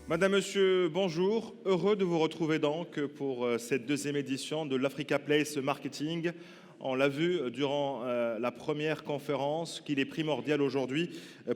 Madame, Monsieur, bonjour. Heureux de vous retrouver donc pour cette deuxième édition de l'Africa Place Marketing. On l'a vu durant la première conférence qu'il est primordial aujourd'hui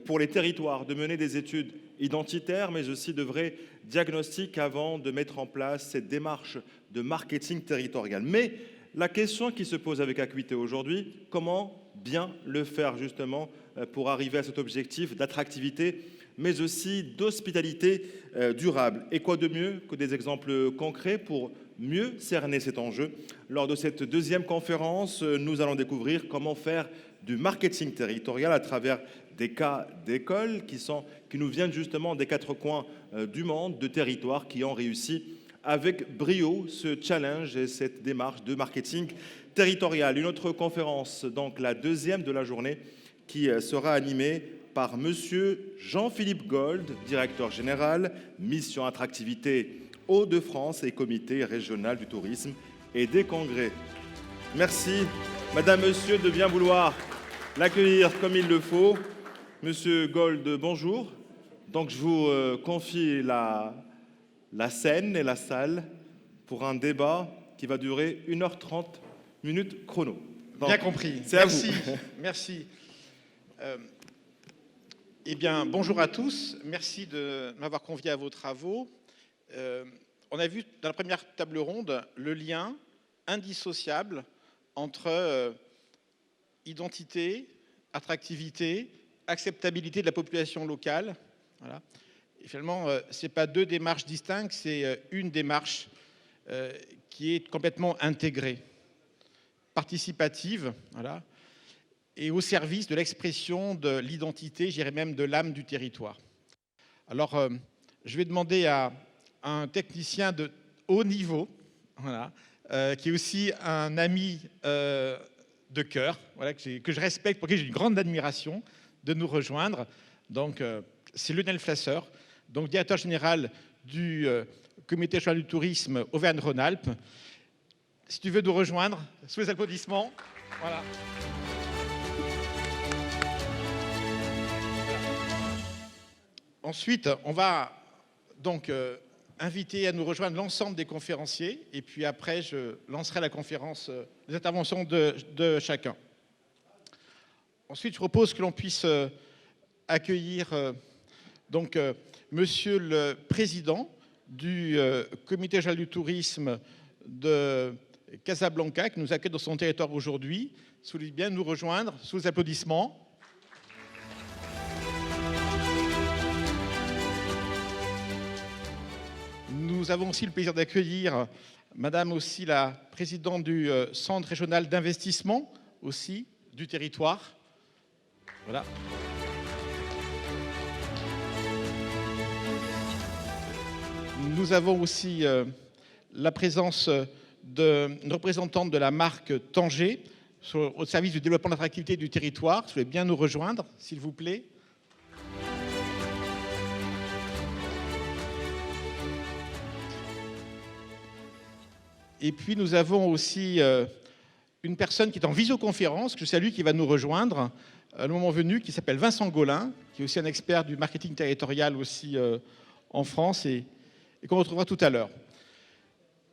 pour les territoires de mener des études identitaires, mais aussi de vrais diagnostics avant de mettre en place cette démarche de marketing territorial. Mais la question qui se pose avec acuité aujourd'hui, comment bien le faire justement pour arriver à cet objectif d'attractivité mais aussi d'hospitalité durable. Et quoi de mieux que des exemples concrets pour mieux cerner cet enjeu? Lors de cette deuxième conférence, nous allons découvrir comment faire du marketing territorial à travers des cas d'écoles qui nous viennent justement des quatre coins du monde, de territoires qui ont réussi avec brio ce challenge et cette démarche de marketing territorial. Une autre conférence, donc la deuxième de la journée, qui sera animée par Monsieur Jean-Philippe Gold, directeur général, mission attractivité Hauts-de-France et comité régional du tourisme et des congrès. Merci, Madame, Monsieur, de bien vouloir l'accueillir comme il le faut. Monsieur Gold, bonjour. Donc je vous confie la scène et la salle pour un débat qui va durer 1h30 minutes chrono. Donc, bien compris. Merci. Merci. Eh bien, bonjour à tous. Merci de m'avoir convié à vos travaux. On a vu dans la première table ronde le lien indissociable entre identité, attractivité, acceptabilité de la population locale. Voilà. Et finalement, ce n'est pas deux démarches distinctes, c'est une démarche qui est complètement intégrée, participative, voilà, et au service de l'expression de l'identité, je dirais même de l'âme du territoire. Alors, je vais demander à un technicien de haut niveau, voilà, qui est aussi un ami de cœur, voilà, que je respecte, pour qui j'ai une grande admiration, de nous rejoindre. Donc, c'est Lionel Flasseur, donc directeur général du comité régional du tourisme Auvergne-Rhône-Alpes. Si tu veux nous rejoindre, sous les applaudissements. Voilà. Ensuite, on va donc inviter à nous rejoindre l'ensemble des conférenciers et puis après, je lancerai la conférence, les interventions de chacun. Ensuite, je propose que l'on puisse accueillir Monsieur le Président du Comité régional du tourisme de Casablanca, qui nous accueille dans son territoire aujourd'hui. Si vous voulez bien nous rejoindre sous les applaudissements. Nous avons aussi le plaisir d'accueillir Madame aussi la présidente du Centre régional d'investissement aussi du territoire. Voilà. Nous avons aussi la présence d'une représentante de la marque Tanger au service du développement de l'attractivité du territoire. Vous voulez bien nous rejoindre, s'il vous plaît. Et puis nous avons aussi une personne qui est en visioconférence, que je salue, qui va nous rejoindre à le moment venu, qui s'appelle Vincent Gaulin, qui est aussi un expert du marketing territorial aussi en France et qu'on retrouvera tout à l'heure.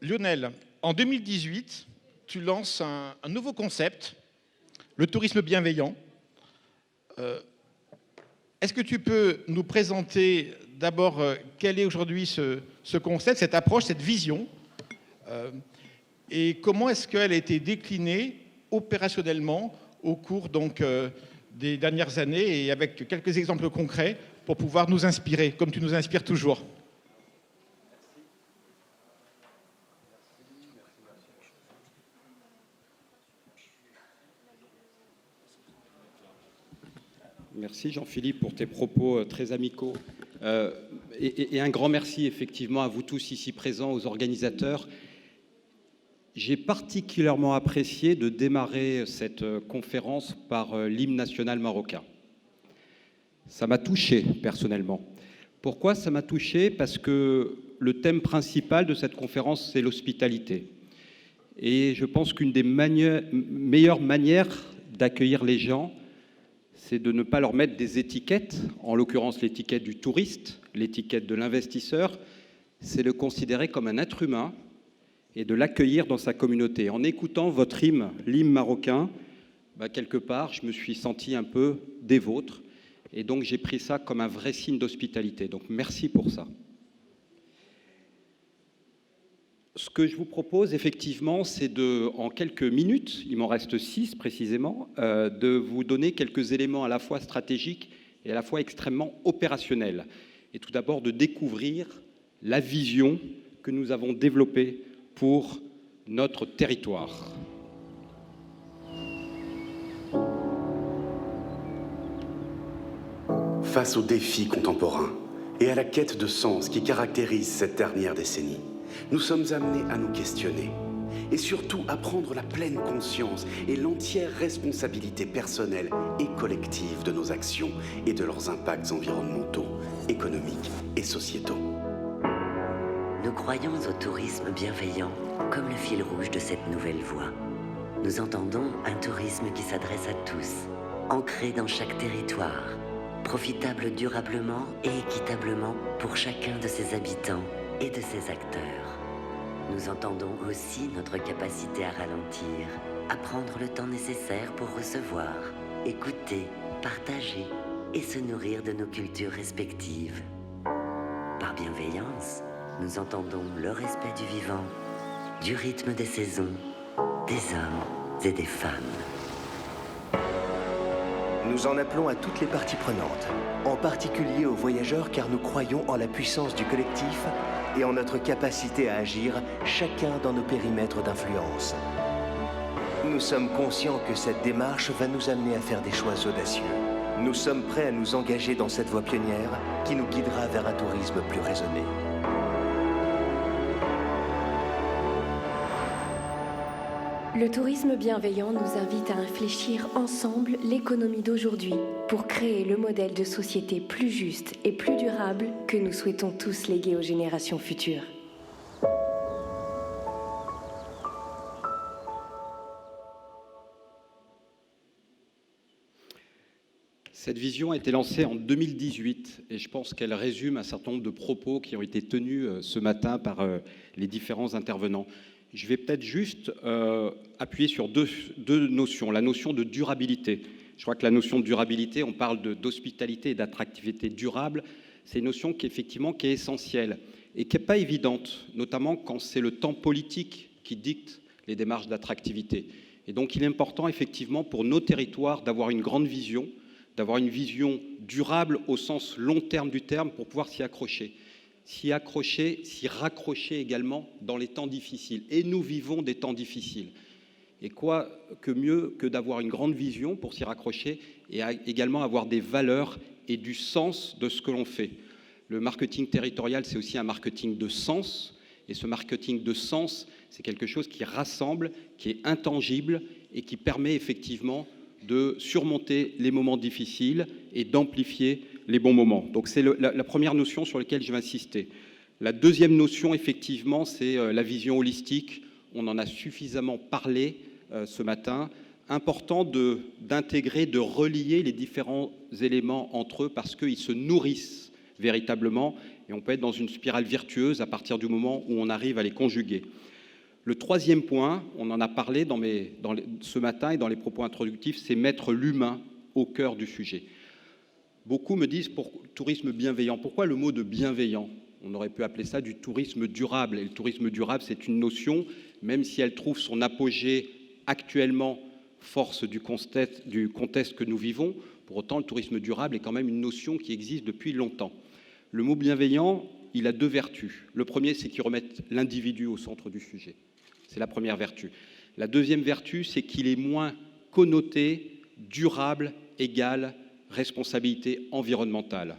Lionel, en 2018, tu lances un nouveau concept, le tourisme bienveillant. Est-ce que tu peux nous présenter d'abord quel est aujourd'hui ce concept, cette approche, cette vision et comment est-ce qu'elle a été déclinée opérationnellement au cours donc, des dernières années et avec quelques exemples concrets pour pouvoir nous inspirer, comme tu nous inspires toujours. Merci Jean-Philippe pour tes propos très amicaux et un grand merci effectivement à vous tous ici présents, aux organisateurs. J'ai particulièrement apprécié de démarrer cette conférence par l'hymne national marocain. Ça m'a touché personnellement. Pourquoi ça m'a touché? Parce que le thème principal de cette conférence, c'est l'hospitalité. Et je pense qu'une des meilleures manières d'accueillir les gens, c'est de ne pas leur mettre des étiquettes, en l'occurrence l'étiquette du touriste, l'étiquette de l'investisseur, c'est de le considérer comme un être humain et de l'accueillir dans sa communauté. En écoutant votre hymne, l'hymne marocain, quelque part, je me suis senti un peu des vôtres, et donc j'ai pris ça comme un vrai signe d'hospitalité. Donc merci pour ça. Ce que je vous propose, effectivement, c'est en quelques minutes, il m'en reste 6 précisément, de vous donner quelques éléments à la fois stratégiques et à la fois extrêmement opérationnels. Et tout d'abord, de découvrir la vision que nous avons développée pour notre territoire. Face aux défis contemporains et à la quête de sens qui caractérise cette dernière décennie, nous sommes amenés à nous questionner et surtout à prendre la pleine conscience et l'entière responsabilité personnelle et collective de nos actions et de leurs impacts environnementaux, économiques et sociétaux. Nous croyons au tourisme bienveillant comme le fil rouge de cette nouvelle voie. Nous entendons un tourisme qui s'adresse à tous, ancré dans chaque territoire, profitable durablement et équitablement pour chacun de ses habitants et de ses acteurs. Nous entendons aussi notre capacité à ralentir, à prendre le temps nécessaire pour recevoir, écouter, partager et se nourrir de nos cultures respectives. Par bienveillance, nous entendons le respect du vivant, du rythme des saisons, des hommes et des femmes. Nous en appelons à toutes les parties prenantes, en particulier aux voyageurs, car nous croyons en la puissance du collectif et en notre capacité à agir, chacun dans nos périmètres d'influence. Nous sommes conscients que cette démarche va nous amener à faire des choix audacieux. Nous sommes prêts à nous engager dans cette voie pionnière qui nous guidera vers un tourisme plus raisonné. Le tourisme bienveillant nous invite à infléchir ensemble l'économie d'aujourd'hui pour créer le modèle de société plus juste et plus durable que nous souhaitons tous léguer aux générations futures. Cette vision a été lancée en 2018 et je pense qu'elle résume un certain nombre de propos qui ont été tenus ce matin par les différents intervenants. Je vais peut-être juste appuyer sur deux notions. La notion de durabilité. Je crois que la notion de durabilité, on parle d'hospitalité et d'attractivité durable. C'est une notion qui est essentielle et qui n'est pas évidente, notamment quand c'est le temps politique qui dicte les démarches d'attractivité. Et donc il est important effectivement pour nos territoires d'avoir une grande vision, d'avoir une vision durable au sens long terme du terme pour pouvoir s'y accrocher. S'y raccrocher également dans les temps difficiles. Et nous vivons des temps difficiles. Et quoi que mieux que d'avoir une grande vision pour s'y raccrocher et également avoir des valeurs et du sens de ce que l'on fait. Le marketing territorial, c'est aussi un marketing de sens. Et ce marketing de sens, c'est quelque chose qui rassemble, qui est intangible et qui permet effectivement de surmonter les moments difficiles et d'amplifier les bons moments. Donc c'est la première notion sur laquelle je vais insister. La deuxième notion, effectivement, c'est la vision holistique. On en a suffisamment parlé ce matin. Important d'intégrer, de relier les différents éléments entre eux parce qu'ils se nourrissent véritablement et on peut être dans une spirale vertueuse à partir du moment où on arrive à les conjuguer. Le troisième point, on en a parlé ce matin et dans les propos introductifs, c'est mettre l'humain au cœur du sujet. Beaucoup me disent pour tourisme bienveillant. Pourquoi le mot de bienveillant ? On aurait pu appeler ça du tourisme durable. Et le tourisme durable, c'est une notion, même si elle trouve son apogée actuellement, force du contexte que nous vivons, pour autant le tourisme durable est quand même une notion qui existe depuis longtemps. Le mot bienveillant, il a deux vertus. Le premier, c'est qu'il remet l'individu au centre du sujet. C'est la première vertu. La deuxième vertu, c'est qu'il est moins connoté, durable, égal, responsabilité environnementale.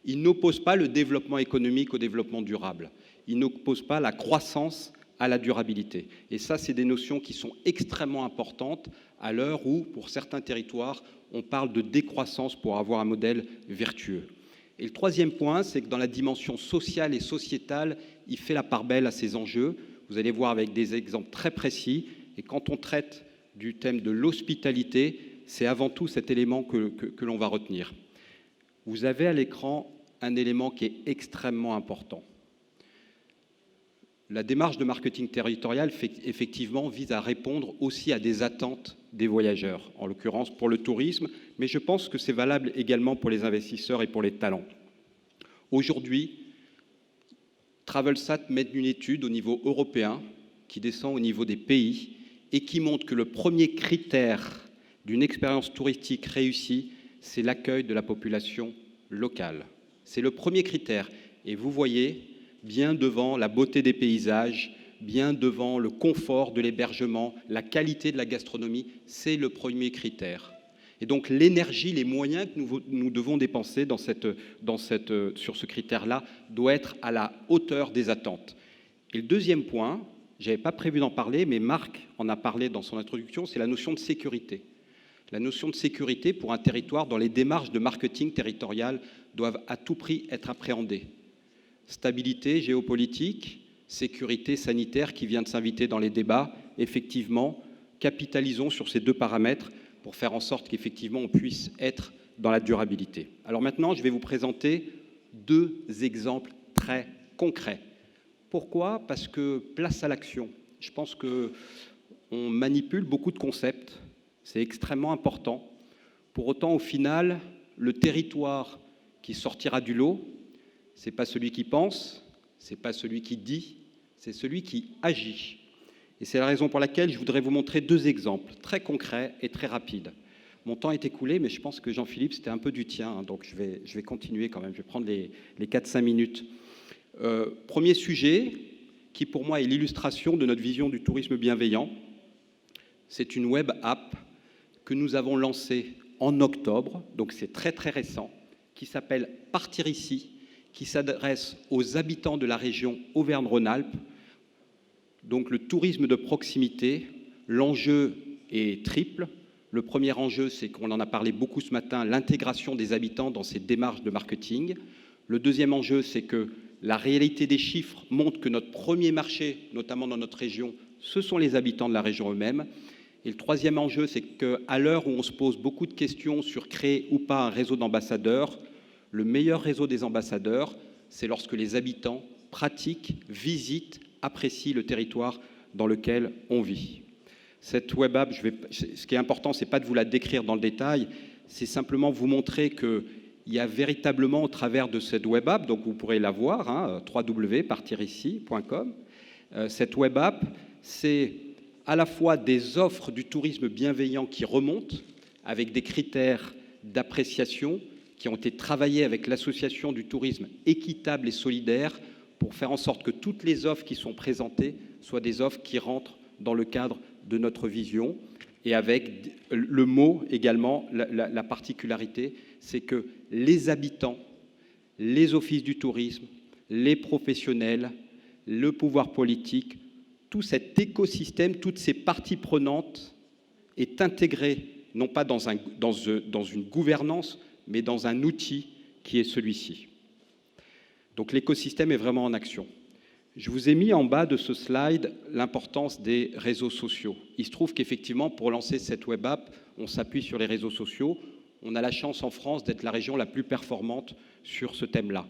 Il n'oppose pas le développement économique au développement durable. Il n'oppose pas la croissance à la durabilité. Et ça, c'est des notions qui sont extrêmement importantes à l'heure où, pour certains territoires, on parle de décroissance pour avoir un modèle vertueux. Et le troisième point, c'est que dans la dimension sociale et sociétale, il fait la part belle à ces enjeux. Vous allez voir avec des exemples très précis. Et quand on traite du thème de l'hospitalité, c'est avant tout cet élément que l'on va retenir. Vous avez à l'écran un élément qui est extrêmement important. La démarche de marketing territorial, effectivement, vise à répondre aussi à des attentes des voyageurs, en l'occurrence pour le tourisme, mais je pense que c'est valable également pour les investisseurs et pour les talents. Aujourd'hui, TravelSat mène une étude au niveau européen qui descend au niveau des pays et qui montre que le premier critère d'une expérience touristique réussie, c'est l'accueil de la population locale. C'est le premier critère. Et vous voyez, bien devant la beauté des paysages, bien devant le confort de l'hébergement, la qualité de la gastronomie, c'est le premier critère. Et donc l'énergie, les moyens que nous devons dépenser sur ce critère-là doit être à la hauteur des attentes. Et le deuxième point, je n'avais pas prévu d'en parler, mais Marc en a parlé dans son introduction, c'est la notion de sécurité. La notion de sécurité pour un territoire dont les démarches de marketing territorial doivent à tout prix être appréhendées. Stabilité géopolitique, sécurité sanitaire qui vient de s'inviter dans les débats, effectivement, capitalisons sur ces deux paramètres pour faire en sorte qu'effectivement on puisse être dans la durabilité. Alors maintenant, je vais vous présenter deux exemples très concrets. Pourquoi ? Parce que place à l'action. Je pense qu'on manipule beaucoup de concepts, c'est extrêmement important. Pour autant, au final, le territoire qui sortira du lot, ce n'est pas celui qui pense, ce n'est pas celui qui dit, c'est celui qui agit. Et c'est la raison pour laquelle je voudrais vous montrer deux exemples très concrets et très rapides. Mon temps est écoulé, mais je pense que Jean-Philippe, c'était un peu du tien, hein, donc je vais continuer quand même, je vais prendre les 4-5 minutes. Premier sujet, qui pour moi est l'illustration de notre vision du tourisme bienveillant, c'est une web app que nous avons lancée en octobre, donc c'est très très récent, qui s'appelle Partir ici, qui s'adresse aux habitants de la région Auvergne-Rhône-Alpes. Donc le tourisme de proximité, l'enjeu est triple. Le premier enjeu, c'est qu'on en a parlé beaucoup ce matin, l'intégration des habitants dans ces démarches de marketing. Le deuxième enjeu, c'est que la réalité des chiffres montre que notre premier marché, notamment dans notre région, ce sont les habitants de la région eux-mêmes. Et le troisième enjeu, c'est qu'à l'heure où on se pose beaucoup de questions sur créer ou pas un réseau d'ambassadeurs, le meilleur réseau des ambassadeurs, c'est lorsque les habitants pratiquent, visitent, apprécient le territoire dans lequel on vit. Cette web app, ce qui est important, ce n'est pas de vous la décrire dans le détail, c'est simplement vous montrer qu'il y a véritablement au travers de cette web app, donc vous pourrez la voir, hein, www.partirici.com, cette web app, c'est à la fois des offres du tourisme bienveillant qui remontent avec des critères d'appréciation qui ont été travaillés avec l'association du tourisme équitable et solidaire pour faire en sorte que toutes les offres qui sont présentées soient des offres qui rentrent dans le cadre de notre vision. Et avec le mot également, la particularité, c'est que les habitants, les offices du tourisme, les professionnels, le pouvoir politique, tout cet écosystème, toutes ces parties prenantes est intégré, non pas dans une gouvernance, mais dans un outil qui est celui-ci. Donc l'écosystème est vraiment en action. Je vous ai mis en bas de ce slide l'importance des réseaux sociaux. Il se trouve qu'effectivement, pour lancer cette web app, on s'appuie sur les réseaux sociaux. On a la chance en France d'être la région la plus performante sur ce thème-là.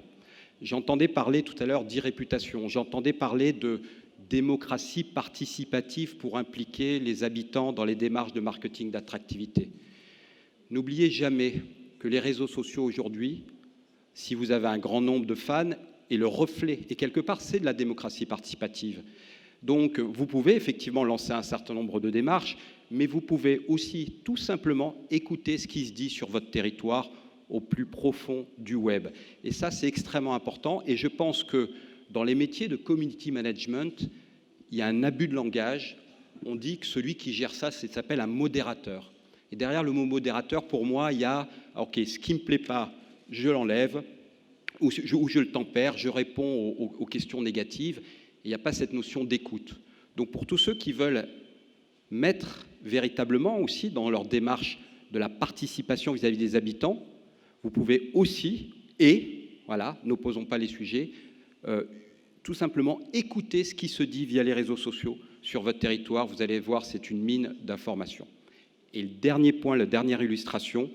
J'entendais parler tout à l'heure d'e-réputation, j'entendais parler de démocratie participative pour impliquer les habitants dans les démarches de marketing d'attractivité. N'oubliez jamais que les réseaux sociaux aujourd'hui, si vous avez un grand nombre de fans, est le reflet, et quelque part c'est de la démocratie participative. Donc vous pouvez effectivement lancer un certain nombre de démarches, mais vous pouvez aussi tout simplement écouter ce qui se dit sur votre territoire au plus profond du web. Et ça, c'est extrêmement important, et je pense que dans les métiers de community management, il y a un abus de langage. On dit que celui qui gère ça, ça s'appelle un modérateur. Et derrière le mot modérateur, pour moi, il y a, ok, ce qui ne me plaît pas, je l'enlève, ou je le tempère, je réponds aux questions négatives. Il n'y a pas cette notion d'écoute. Donc pour tous ceux qui veulent mettre véritablement aussi dans leur démarche de la participation vis-à-vis des habitants, vous pouvez aussi, voilà, n'opposons pas les sujets, tout simplement écouter ce qui se dit via les réseaux sociaux sur votre territoire. Vous allez voir, c'est une mine d'informations. Et le dernier point, la dernière illustration,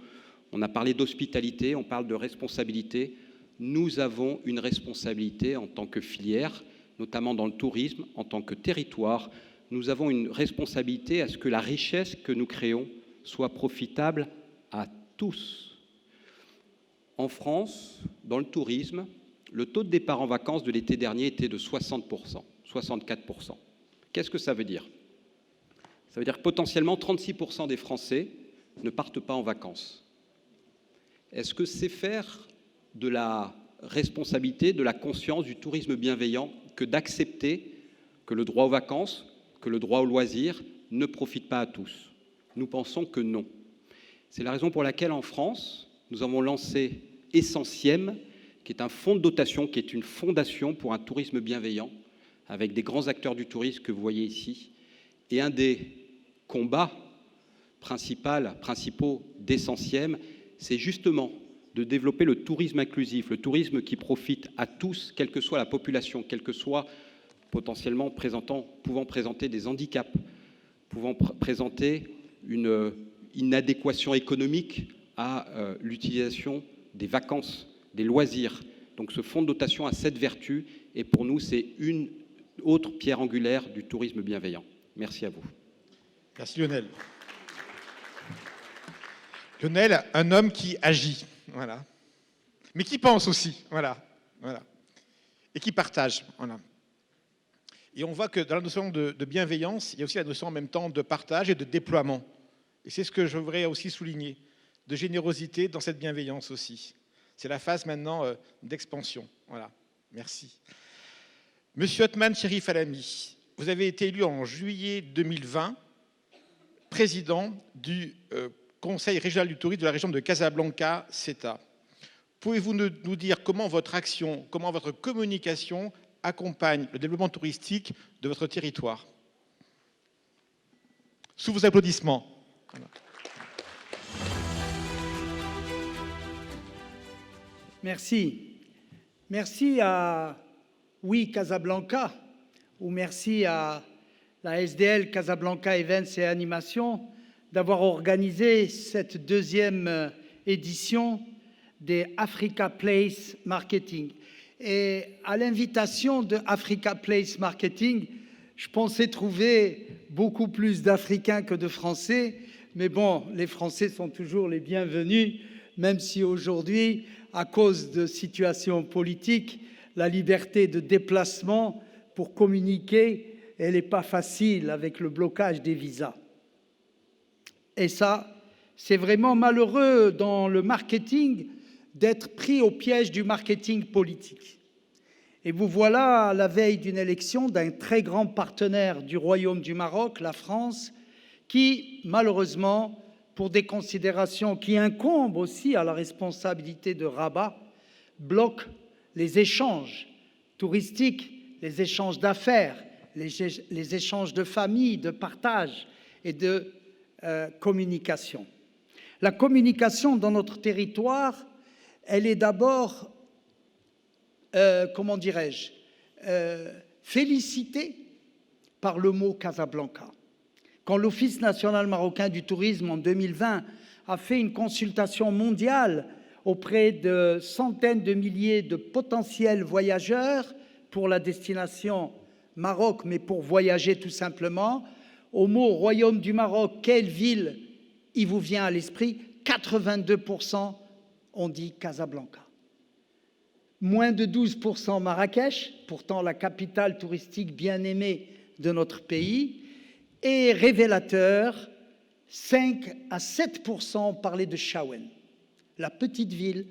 on a parlé d'hospitalité, on parle de responsabilité. Nous avons une responsabilité en tant que filière, notamment dans le tourisme, en tant que territoire. Nous avons une responsabilité à ce que la richesse que nous créons soit profitable à tous. En France, dans le tourisme, le taux de départ en vacances de l'été dernier était de 60%, 64%. Qu'est-ce que ça veut dire? Ça veut dire que potentiellement 36% des Français ne partent pas en vacances. Est-ce que c'est faire de la responsabilité, de la conscience, du tourisme bienveillant que d'accepter que le droit aux vacances, que le droit au loisir ne profite pas à tous? Nous pensons que non. C'est la raison pour laquelle en France, nous avons lancé Essentiem, qui est un fonds de dotation, qui est une fondation pour un tourisme bienveillant, avec des grands acteurs du tourisme que vous voyez ici. Et un des combats principaux d'Essentiem, c'est justement de développer le tourisme inclusif, le tourisme qui profite à tous, quelle que soit la population, quel que soit potentiellement pouvant présenter des handicaps, pouvant présenter une inadéquation économique à l'utilisation des vacances, des loisirs. Donc ce fonds de dotation a cette vertu et pour nous, c'est une autre pierre angulaire du tourisme bienveillant. Merci à vous. Merci Lionel. Lionel, un homme qui agit, voilà, mais qui pense aussi, voilà, et qui partage, voilà. Et on voit que dans la notion de bienveillance, il y a aussi la notion en même temps de partage et de déploiement. Et c'est ce que je voudrais aussi souligner, de générosité dans cette bienveillance aussi. C'est la phase maintenant d'expansion. Voilà, merci. Monsieur Othman Cherif Alami, vous avez été élu en juillet 2020 président du Conseil régional du tourisme de la région de Casablanca, CETA. Pouvez-vous nous dire comment votre action, comment votre communication accompagne le développement touristique de votre territoire? Sous vos applaudissements. Voilà. Merci. Merci à Oui Casablanca, ou merci à la SDL Casablanca Events et Animation d'avoir organisé cette deuxième édition des Africa Place Marketing. Et à l'invitation de Africa Place Marketing, je pensais trouver beaucoup plus d'Africains que de Français, mais bon, les Français sont toujours les bienvenus, même si aujourd'hui, à cause de situations politiques, la liberté de déplacement pour communiquer, elle n'est pas facile avec le blocage des visas. Et ça, c'est vraiment malheureux dans le marketing d'être pris au piège du marketing politique. Et vous voilà à la veille d'une élection d'un très grand partenaire du Royaume du Maroc, la France, qui, malheureusement, pour des considérations qui incombent aussi à la responsabilité de Rabat, bloque les échanges touristiques, les échanges d'affaires, les échanges de famille, de partage et de communication. La communication dans notre territoire, elle est d'abord, comment dirais-je, félicitée par le mot Casablanca. Quand l'Office national marocain du tourisme, en 2020, a fait une consultation mondiale auprès de centaines de milliers de potentiels voyageurs pour la destination Maroc, mais pour voyager tout simplement, au mot Royaume du Maroc, quelle ville il vous vient à l'esprit? 82% ont dit Casablanca. Moins de 12% Marrakech, pourtant la capitale touristique bien aimée de notre pays, et révélateur, 5 à 7% parlaient de Chaouen, la petite ville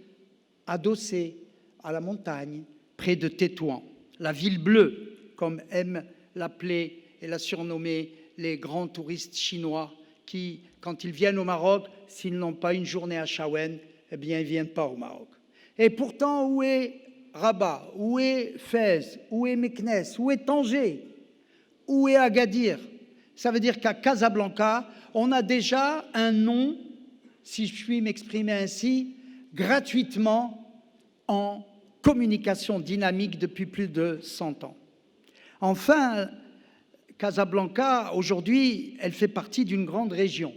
adossée à la montagne, près de Tétouan, la ville bleue, comme aiment l'appeler et la surnommer les grands touristes chinois qui, quand ils viennent au Maroc, s'ils n'ont pas une journée à Chaouen, eh bien, ils ne viennent pas au Maroc. Et pourtant, où est Rabat? Où est Fès? Où est Meknès? Où est Tanger? Où est Agadir? Ça veut dire qu'à Casablanca, on a déjà un nom, si je puis m'exprimer ainsi, gratuitement en communication dynamique depuis plus de 100 ans. Enfin, Casablanca, aujourd'hui, elle fait partie d'une grande région,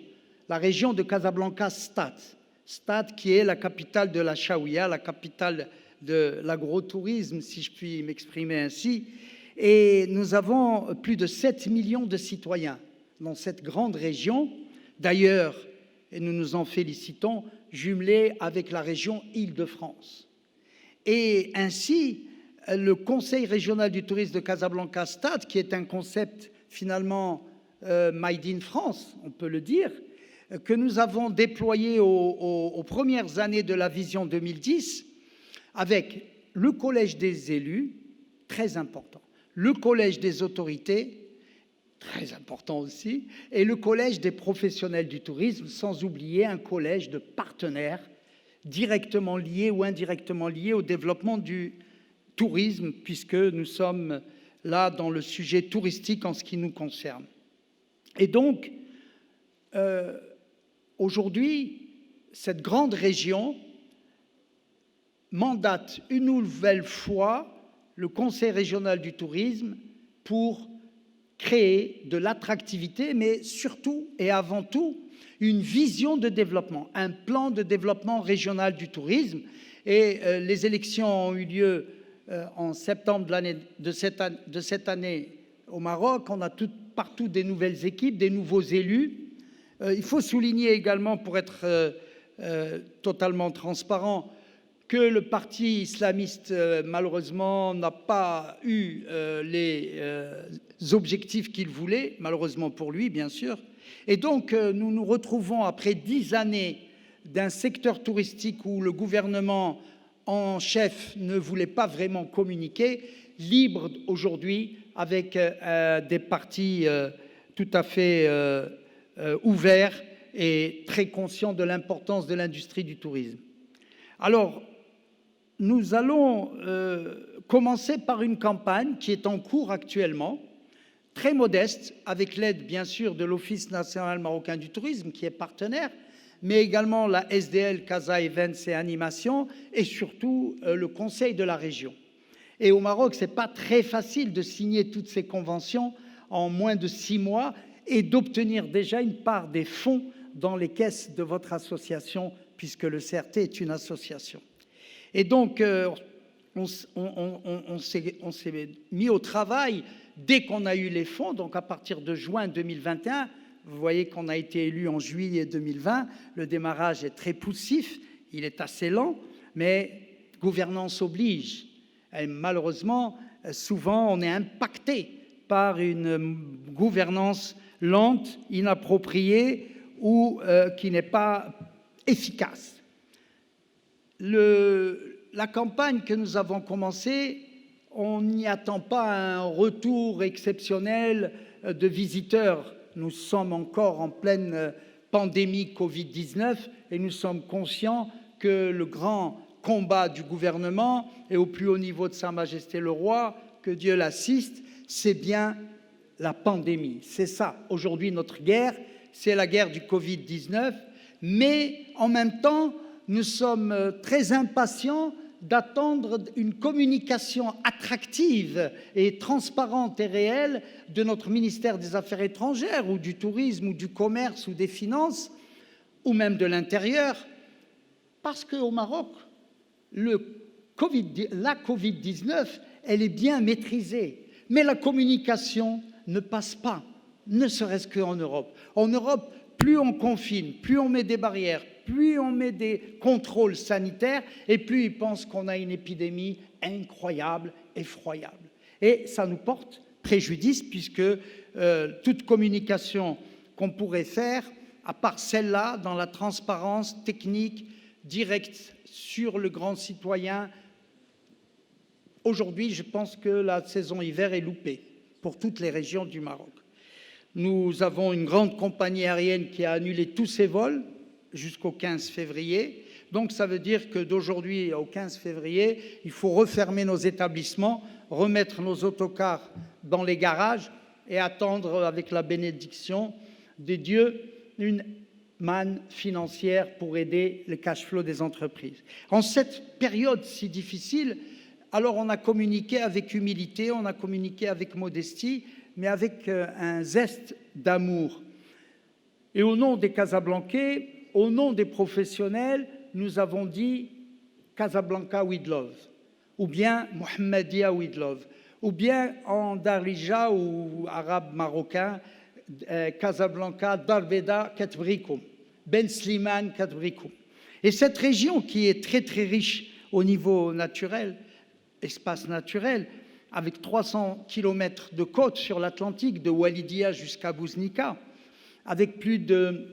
la région de Casablanca-Stade. Stade qui est la capitale de la Chaouia, la capitale de l'agrotourisme, si je puis m'exprimer ainsi. Et nous avons plus de 7 millions de citoyens dans cette grande région. D'ailleurs, et nous nous en félicitons, jumelée avec la région Île-de-France. Et ainsi, le Conseil régional du tourisme de Casablanca-Stade, qui est un concept finalement made in France, on peut le dire, que nous avons déployé aux premières années de la vision 2010, avec le collège des élus, très important, le collège des autorités, très important aussi, et le collège des professionnels du tourisme, sans oublier un collège de partenaires directement liés ou indirectement liés au développement du tourisme, puisque nous sommes là dans le sujet touristique en ce qui nous concerne. Et donc, aujourd'hui, cette grande région mandate une nouvelle fois le Conseil régional du tourisme pour créer de l'attractivité, mais surtout et avant tout, une vision de développement, un plan de développement régional du tourisme. Et les élections ont eu lieu en septembre de cette année au Maroc. On a partout des nouvelles équipes, des nouveaux élus. Il faut souligner également, pour être totalement transparent, que le parti islamiste, malheureusement, n'a pas eu les objectifs qu'il voulait, malheureusement pour lui, bien sûr. Et donc, nous nous retrouvons après 10 années d'un secteur touristique où le gouvernement en chef ne voulait pas vraiment communiquer, libre aujourd'hui, avec des partis tout à fait ouverts et très conscients de l'importance de l'industrie du tourisme. Alors, nous allons commencer par une campagne qui est en cours actuellement, très modeste, avec l'aide bien sûr de l'Office national marocain du tourisme qui est partenaire, mais également la SDL Casa Events et Animation et surtout le Conseil de la région. Et au Maroc, ce n'est pas très facile de signer toutes ces conventions en moins de 6 mois et d'obtenir déjà une part des fonds dans les caisses de votre association, puisque le CRT est une association. Et donc, on s'est mis au travail dès qu'on a eu les fonds, donc à partir de juin 2021, vous voyez qu'on a été élu en juillet 2020, le démarrage est très poussif, il est assez lent, mais gouvernance oblige. Et malheureusement, souvent, on est impacté par une gouvernance lente, inappropriée ou qui n'est pas efficace. La campagne que nous avons commencée, on n'y attend pas un retour exceptionnel de visiteurs. Nous sommes encore en pleine pandémie Covid-19 et nous sommes conscients que le grand combat du gouvernement et au plus haut niveau de Sa Majesté le Roi, que Dieu l'assiste, c'est bien la pandémie. C'est ça, aujourd'hui, notre guerre, c'est la guerre du Covid-19, mais en même temps, nous sommes très impatients d'attendre une communication attractive et transparente et réelle de notre ministère des Affaires étrangères ou du tourisme ou du commerce ou des finances ou même de l'Intérieur, parce qu'au Maroc, la Covid-19, elle est bien maîtrisée, mais la communication ne passe pas, ne serait-ce qu'en Europe. En Europe, plus on confine, plus on met des barrières, plus on met des contrôles sanitaires, et plus ils pensent qu'on a une épidémie incroyable, effroyable. Et ça nous porte préjudice, puisque toute communication qu'on pourrait faire, à part celle-là, dans la transparence technique, directe sur le grand citoyen, aujourd'hui, je pense que la saison hiver est loupée pour toutes les régions du Maroc. Nous avons une grande compagnie aérienne qui a annulé tous ses vols jusqu'au 15 février. Donc, ça veut dire que d'aujourd'hui au 15 février, il faut refermer nos établissements, remettre nos autocars dans les garages et attendre, avec la bénédiction des dieux, une manne financière pour aider le cash flow des entreprises. En cette période si difficile, alors on a communiqué avec humilité, on a communiqué avec modestie, mais avec un zeste d'amour. Et au nom des Casablancais, au nom des professionnels, nous avons dit Casablanca with love, ou bien Mohammedia with love, ou bien en darija ou arabe marocain, Casablanca Darbeda Katbrikum, Ben Slimane Katbrikum. Et cette région qui est très très riche au niveau naturel, espace naturel, avec 300 km de côte sur l'Atlantique, de Walidia jusqu'à Bouznika, avec plus de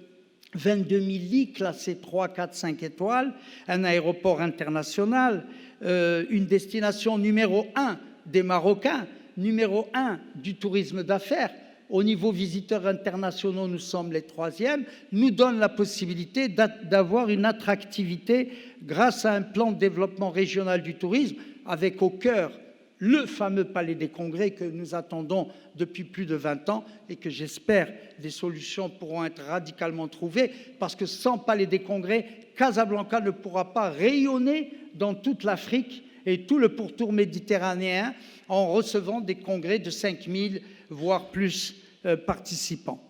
22 000 lits classés 3, 4, 5 étoiles, un aéroport international, une destination numéro 1 des Marocains, numéro 1 du tourisme d'affaires. Au niveau visiteurs internationaux, nous sommes les 3e, nous donne la possibilité d'avoir une attractivité grâce à un plan de développement régional du tourisme, avec au cœur le fameux Palais des Congrès que nous attendons depuis plus de 20 ans et que j'espère des solutions pourront être radicalement trouvées, parce que sans Palais des Congrès, Casablanca ne pourra pas rayonner dans toute l'Afrique et tout le pourtour méditerranéen en recevant des congrès de 5000 voire plus participants.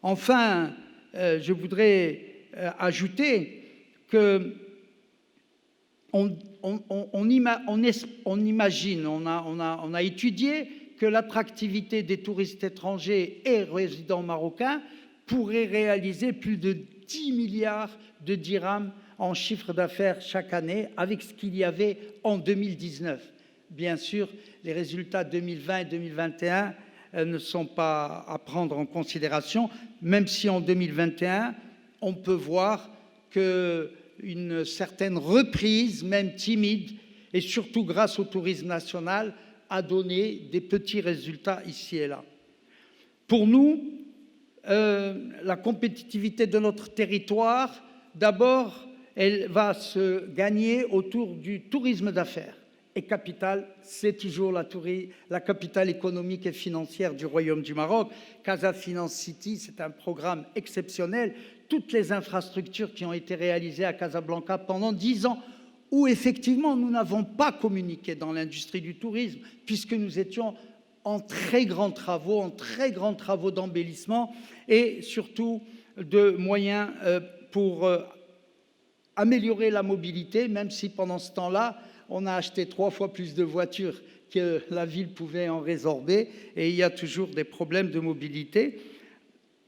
Enfin, je voudrais ajouter que on imagine, on a étudié que l'attractivité des touristes étrangers et résidents marocains pourrait réaliser plus de 10 milliards de dirhams en chiffre d'affaires chaque année, avec ce qu'il y avait en 2019. Bien sûr, les résultats 2020 et 2021 ne sont pas à prendre en considération, même si en 2021, on peut voir qu'une certaine reprise, même timide, et surtout grâce au tourisme national, a donné des petits résultats ici et là. Pour nous, la compétitivité de notre territoire, d'abord, elle va se gagner autour du tourisme d'affaires. Et capitale, c'est toujours la capitale économique et financière du Royaume du Maroc. Casa Finance City, c'est un programme exceptionnel. Toutes les infrastructures qui ont été réalisées à Casablanca pendant 10 ans, où effectivement nous n'avons pas communiqué dans l'industrie du tourisme, puisque nous étions en très grands travaux d'embellissement et surtout de moyens pour améliorer la mobilité, même si pendant ce temps-là, on a acheté 3 fois plus de voitures que la ville pouvait en résorber, et il y a toujours des problèmes de mobilité.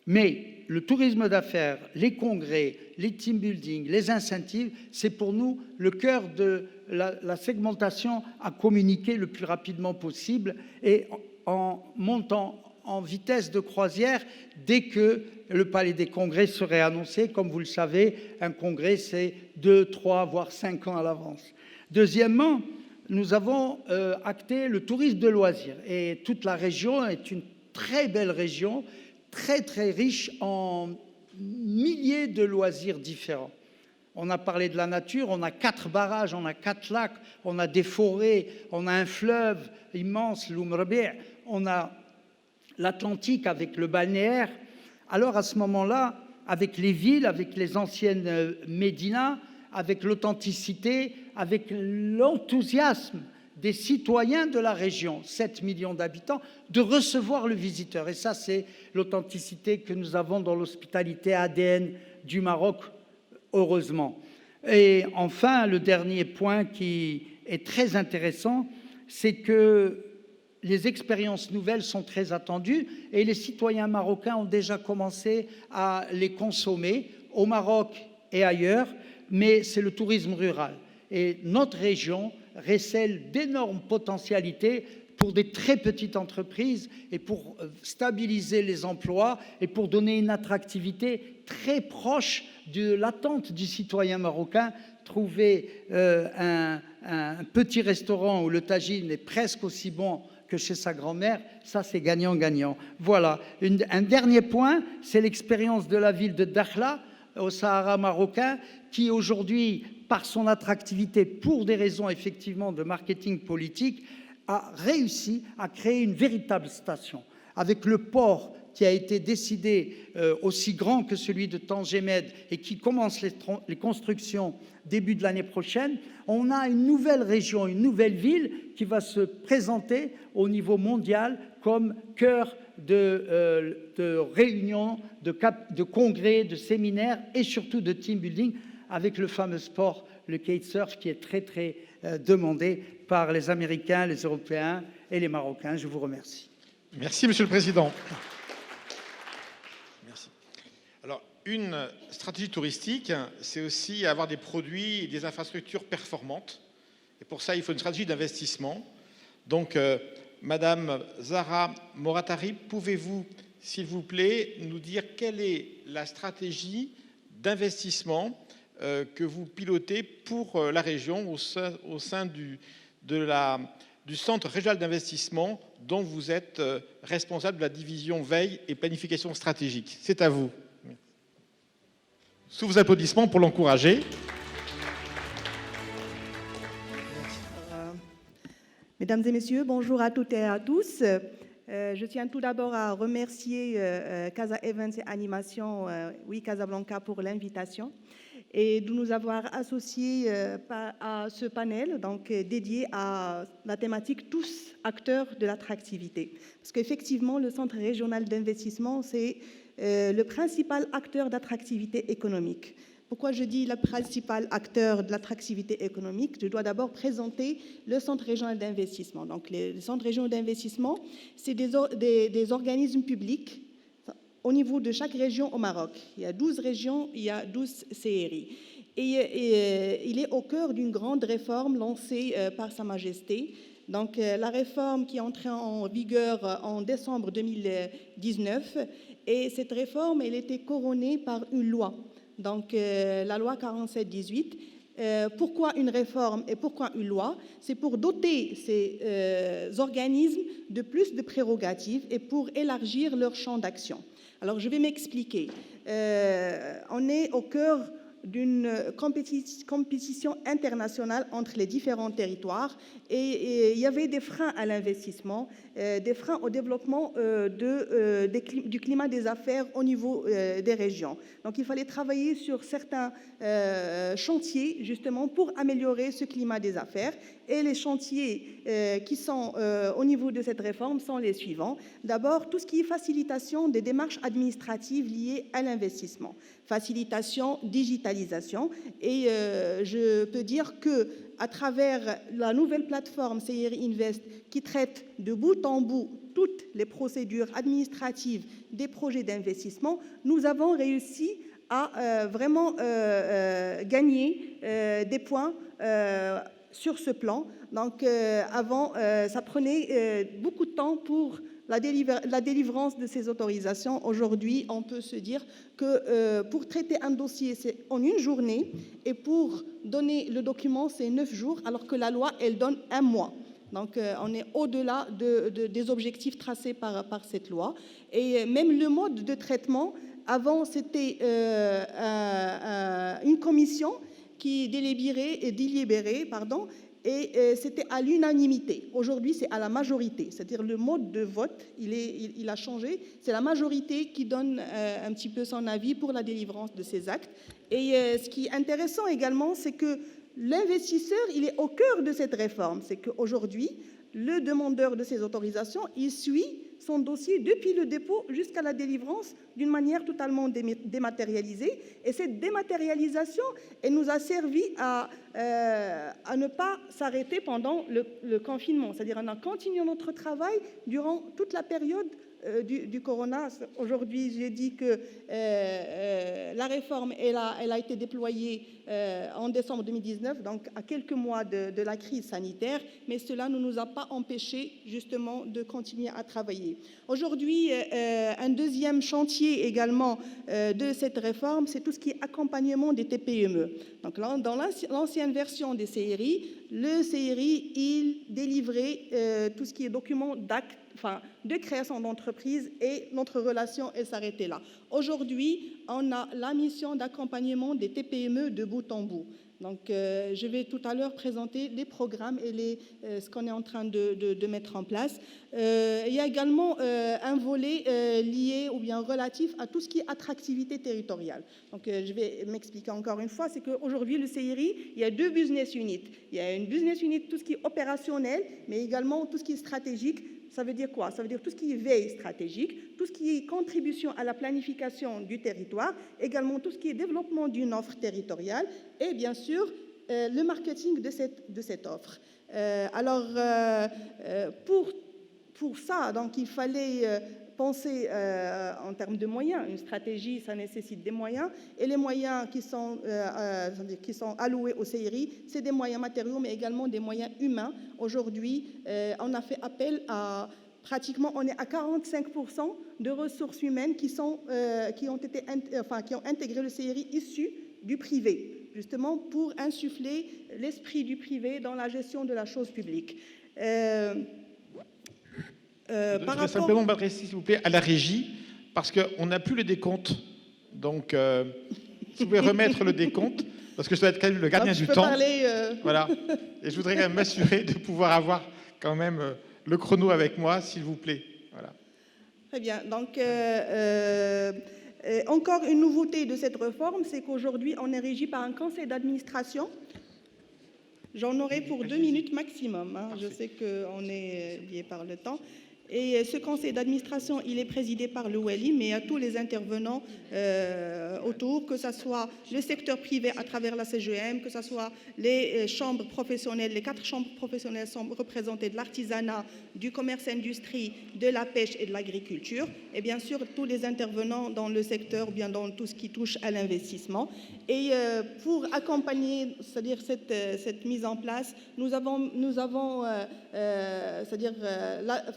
Mais le tourisme d'affaires, les congrès, les team building, les incentives, c'est pour nous le cœur de la segmentation à communiquer le plus rapidement possible et en montant en vitesse de croisière dès que le Palais des Congrès serait annoncé. Comme vous le savez, un congrès, c'est 2, 3, voire 5 ans à l'avance. Deuxièmement, nous avons acté le tourisme de loisirs. Et toute la région est une très belle région, très très riche en milliers de loisirs différents. On a parlé de la nature, on a 4 barrages, on a 4 lacs, on a des forêts, on a un fleuve immense, l'Oumrabi', on a l'Atlantique avec le balnéaire. Alors à ce moment-là, avec les villes, avec les anciennes médinas, avec l'authenticité, avec l'enthousiasme des citoyens de la région, 7 millions d'habitants, de recevoir le visiteur. Et ça, c'est l'authenticité que nous avons dans l'hospitalité ADN du Maroc, heureusement. Et enfin, le dernier point qui est très intéressant, c'est que les expériences nouvelles sont très attendues et les citoyens marocains ont déjà commencé à les consommer au Maroc et ailleurs, mais c'est le tourisme rural. Et notre région recèle d'énormes potentialités pour des très petites entreprises et pour stabiliser les emplois et pour donner une attractivité très proche de l'attente du citoyen marocain. Trouver un petit restaurant où le tagine est presque aussi bon que chez sa grand-mère, ça c'est gagnant-gagnant. Voilà. Un dernier point, c'est l'expérience de la ville de Dakhla, au Sahara marocain, qui aujourd'hui, par son attractivité, pour des raisons effectivement de marketing politique, a réussi à créer une véritable station, avec le port qui a été décidé aussi grand que celui de Tangemed et qui commence les constructions début de l'année prochaine, on a une nouvelle région, une nouvelle ville qui va se présenter au niveau mondial comme cœur de réunions, de congrès, de séminaires et surtout de team building avec le fameux sport, le kitesurf, qui est très très demandé par les Américains, les Européens et les Marocains. Je vous remercie. Merci, Monsieur le Président. Merci. Alors, une stratégie touristique, c'est aussi avoir des produits et des infrastructures performantes. Et pour ça, il faut une stratégie d'investissement. Donc, Madame Zahra Moratari, pouvez-vous, s'il vous plaît, nous dire quelle est la stratégie d'investissement que vous pilotez pour la région au sein du Centre régional d'investissement dont vous êtes responsable de la division veille et planification stratégique. C'est à vous. Sous vos applaudissements pour l'encourager. Mesdames et messieurs, bonjour à toutes et à tous. Je tiens tout d'abord à remercier Casa Events et Animation, Casablanca, pour l'invitation et de nous avoir associés à ce panel donc, dédié à la thématique « Tous acteurs de l'attractivité ». Parce qu'effectivement, le Centre régional d'investissement, c'est le principal acteur d'attractivité économique. Pourquoi je dis le principal acteur de l'attractivité économique? Je dois d'abord présenter le Centre régional d'investissement. Donc, les centres régionaux d'investissement, c'est des organismes publics au niveau de chaque région au Maroc. Il y a 12 régions, il y a 12 CRI. Et il est au cœur d'une grande réforme lancée par Sa Majesté. Donc, la réforme qui est entrée en vigueur en décembre 2019. Et cette réforme, elle était couronnée par une loi. Donc, la loi 47-18. Pourquoi une réforme et pourquoi une loi? C'est pour doter ces organismes de plus de prérogatives et pour élargir leur champ d'action. Alors, je vais m'expliquer. On est au cœur d'une compétition internationale entre les différents territoires et il y avait des freins à l'investissement, des freins au développement du climat des affaires au niveau des régions. Donc il fallait travailler sur certains chantiers justement pour améliorer ce climat des affaires et les chantiers qui sont au niveau de cette réforme sont les suivants. D'abord, tout ce qui est facilitation des démarches administratives liées à l'investissement. Facilitation, digitalisation. Et je peux dire qu'à travers la nouvelle plateforme CRI Invest qui traite de bout en bout toutes les procédures administratives des projets d'investissement, nous avons réussi à vraiment gagner des points sur ce plan. Donc avant, ça prenait beaucoup de temps pour la délivrance de ces autorisations. Aujourd'hui, on peut se dire que pour traiter un dossier, c'est en une journée, et pour donner le document, c'est 9 jours, alors que la loi, elle donne 1 mois. Donc, on est au-delà des objectifs tracés par cette loi. Et même le mode de traitement, avant, c'était une commission qui délibérait, et c'était à l'unanimité. Aujourd'hui, c'est à la majorité. C'est-à-dire le mode de vote, il a changé. C'est la majorité qui donne un petit peu son avis pour la délivrance de ces actes. Et ce qui est intéressant également, c'est que l'investisseur, il est au cœur de cette réforme. C'est qu'aujourd'hui, le demandeur de ces autorisations, il suit son dossier depuis le dépôt jusqu'à la délivrance d'une manière totalement dématérialisée. Et cette dématérialisation, elle nous a servi à ne pas s'arrêter pendant le confinement. C'est-à-dire on a continué notre travail durant toute la période du corona. Aujourd'hui, j'ai dit que la réforme, elle a été déployée en décembre 2019, donc à quelques mois de la crise sanitaire, mais cela ne nous a pas empêché justement de continuer à travailler. Aujourd'hui, un deuxième chantier également de cette réforme, c'est tout ce qui est accompagnement des TPE. Donc là, dans l'ancienne version des CRI, le CRI, il délivrait tout ce qui est documents d'actes de création d'entreprise et notre relation, elle s'arrêtait là. Aujourd'hui, on a la mission d'accompagnement des TPME de bout en bout. Donc, je vais tout à l'heure présenter les programmes et ce qu'on est en train de mettre en place. Il y a également un volet lié ou bien relatif à tout ce qui est attractivité territoriale. Donc, je vais m'expliquer encore une fois, c'est qu'aujourd'hui, le CIRI, il y a 2 business units. Il y a une business unit, tout ce qui est opérationnel, mais également tout ce qui est stratégique. Ça veut dire quoi? Ça veut dire tout ce qui est veille stratégique, tout ce qui est contribution à la planification du territoire, également tout ce qui est développement d'une offre territoriale et bien sûr le marketing de cette offre. Pour ça, donc, il fallait penser en termes de moyens. Une stratégie, ça nécessite des moyens. Et les moyens qui sont alloués au CIRI, c'est des moyens matériaux, mais également des moyens humains. Aujourd'hui, on a fait appel à pratiquement, on est à 45% de ressources humaines qui ont intégré le CIRI issu du privé, justement pour insuffler l'esprit du privé dans la gestion de la chose publique. Je voudrais simplement m'adresser, s'il vous plaît, à la régie, parce qu'on n'a plus le décompte. Donc, si vous pouvez remettre le décompte, parce que je dois être quand même le gardien du temps. Voilà. Et je voudrais quand même m'assurer de pouvoir avoir quand même le chrono avec moi, s'il vous plaît. Voilà. Très bien. Donc, encore une nouveauté de cette réforme, c'est qu'aujourd'hui, on est régi par un conseil d'administration. J'en aurai pour 2 minutes maximum. Hein. Je sais qu'on est lié par le temps. Et ce conseil d'administration, il est présidé par le Wali, mais à tous les intervenants autour, que ce soit le secteur privé à travers la CGM, que ce soit les chambres professionnelles. Les 4 chambres professionnelles sont représentées de l'artisanat, du commerce-industrie, de la pêche et de l'agriculture. Et bien sûr, tous les intervenants dans le secteur, bien dans tout ce qui touche à l'investissement. Et pour accompagner, c'est-à-dire cette mise en place, nous avons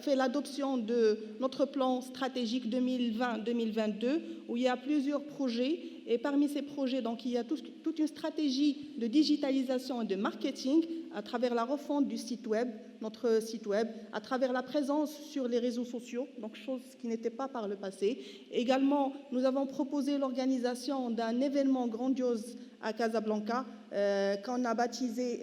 fait l'adoption de notre plan stratégique 2020-2022, où il y a plusieurs projets. Et parmi ces projets, donc, il y a toute une stratégie de digitalisation et de marketing à travers la refonte du site web, notre site web, à travers la présence sur les réseaux sociaux, donc chose qui n'était pas par le passé. Également, nous avons proposé l'organisation d'un événement grandiose à Casablanca, qu'on a baptisé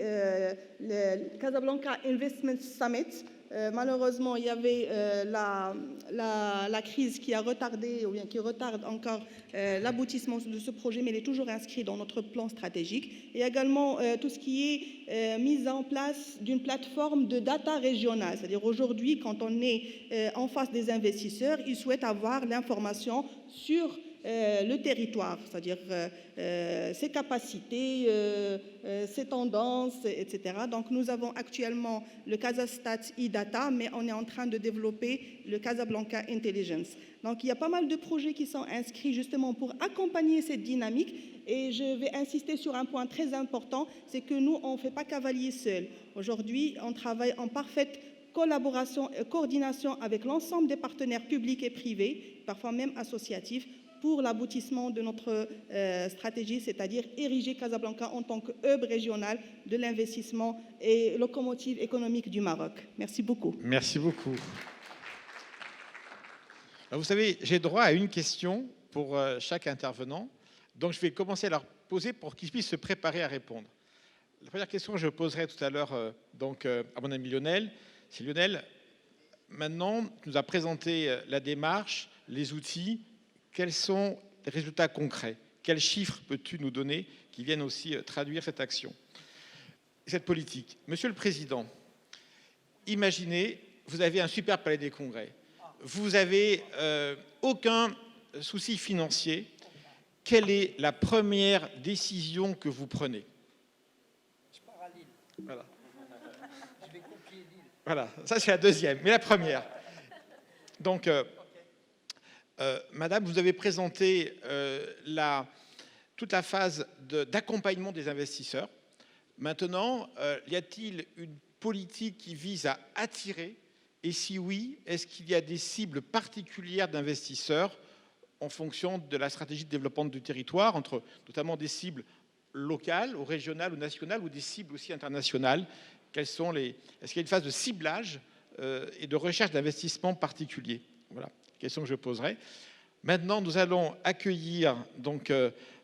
le Casablanca Investment Summit. Malheureusement, il y avait la crise qui a retardé, ou bien qui retarde encore l'aboutissement de ce projet, mais il est toujours inscrit dans notre plan stratégique. Et également tout ce qui est mise en place d'une plateforme de data régionale. C'est-à-dire aujourd'hui, quand on est en face des investisseurs, ils souhaitent avoir l'information sur le territoire, c'est-à-dire ses capacités, ses tendances, etc. Donc nous avons actuellement le Casastat e-Data, mais on est en train de développer le Casablanca Intelligence. Donc il y a pas mal de projets qui sont inscrits justement pour accompagner cette dynamique. Et je vais insister sur un point très important, c'est que nous, on ne fait pas cavalier seul. Aujourd'hui, on travaille en parfaite collaboration et coordination avec l'ensemble des partenaires publics et privés, parfois même associatifs, pour l'aboutissement de notre stratégie, c'est-à-dire ériger Casablanca en tant que hub régional de l'investissement et locomotive économique du Maroc. Merci beaucoup. Merci beaucoup. Alors, vous savez, j'ai droit à une question pour chaque intervenant. Donc, je vais commencer à leur poser pour qu'ils puissent se préparer à répondre. La première question que je poserai tout à l'heure à mon ami Lionel, c'est Lionel, maintenant, tu nous as présenté la démarche, les outils. Quels sont les résultats concrets? Quels chiffres peux-tu nous donner qui viennent aussi traduire cette action, cette politique? Monsieur le Président, imaginez, vous avez un super palais des congrès. Vous n'avez aucun souci financier. Quelle est la première décision que vous prenez? Je pars à Lille. Voilà. Je vais copier Lille. Voilà, ça c'est la deuxième, mais la première. Donc, Madame, vous avez présenté toute la phase d'accompagnement des investisseurs. Maintenant, y a-t-il une politique qui vise à attirer? Et si oui, est-ce qu'il y a des cibles particulières d'investisseurs en fonction de la stratégie de développement du territoire, entre notamment des cibles locales, ou régionales, ou nationales, ou des cibles aussi internationales? Est-ce qu'il y a une phase de ciblage et de recherche d'investissement particuliers. Voilà, question que je poserai. Maintenant, nous allons accueillir donc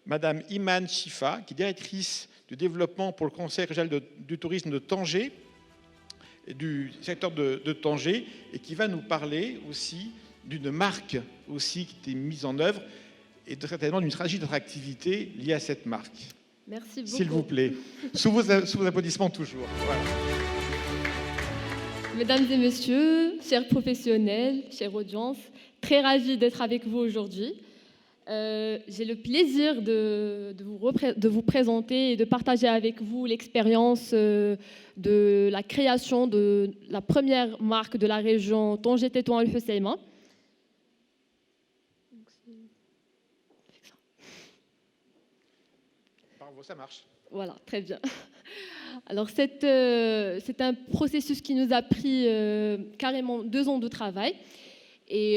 Madame Iman Chifa, qui est directrice du développement pour le Conseil régional du tourisme de Tanger, du secteur de Tanger, et qui va nous parler aussi d'une marque aussi qui est mise en œuvre et certainement d'une stratégie d'attractivité liée à cette marque. Merci beaucoup. S'il vous plaît. Sous vos applaudissements toujours. Voilà. Mesdames et messieurs, chers professionnels, chère audience, très ravie d'être avec vous aujourd'hui. J'ai le plaisir de vous présenter et de partager avec vous l'expérience de la création de la première marque de la région Tanger-Tétouan El Hoceima. Ça marche. Voilà, très bien. Alors, c'est un processus qui nous a pris carrément 2 ans de travail et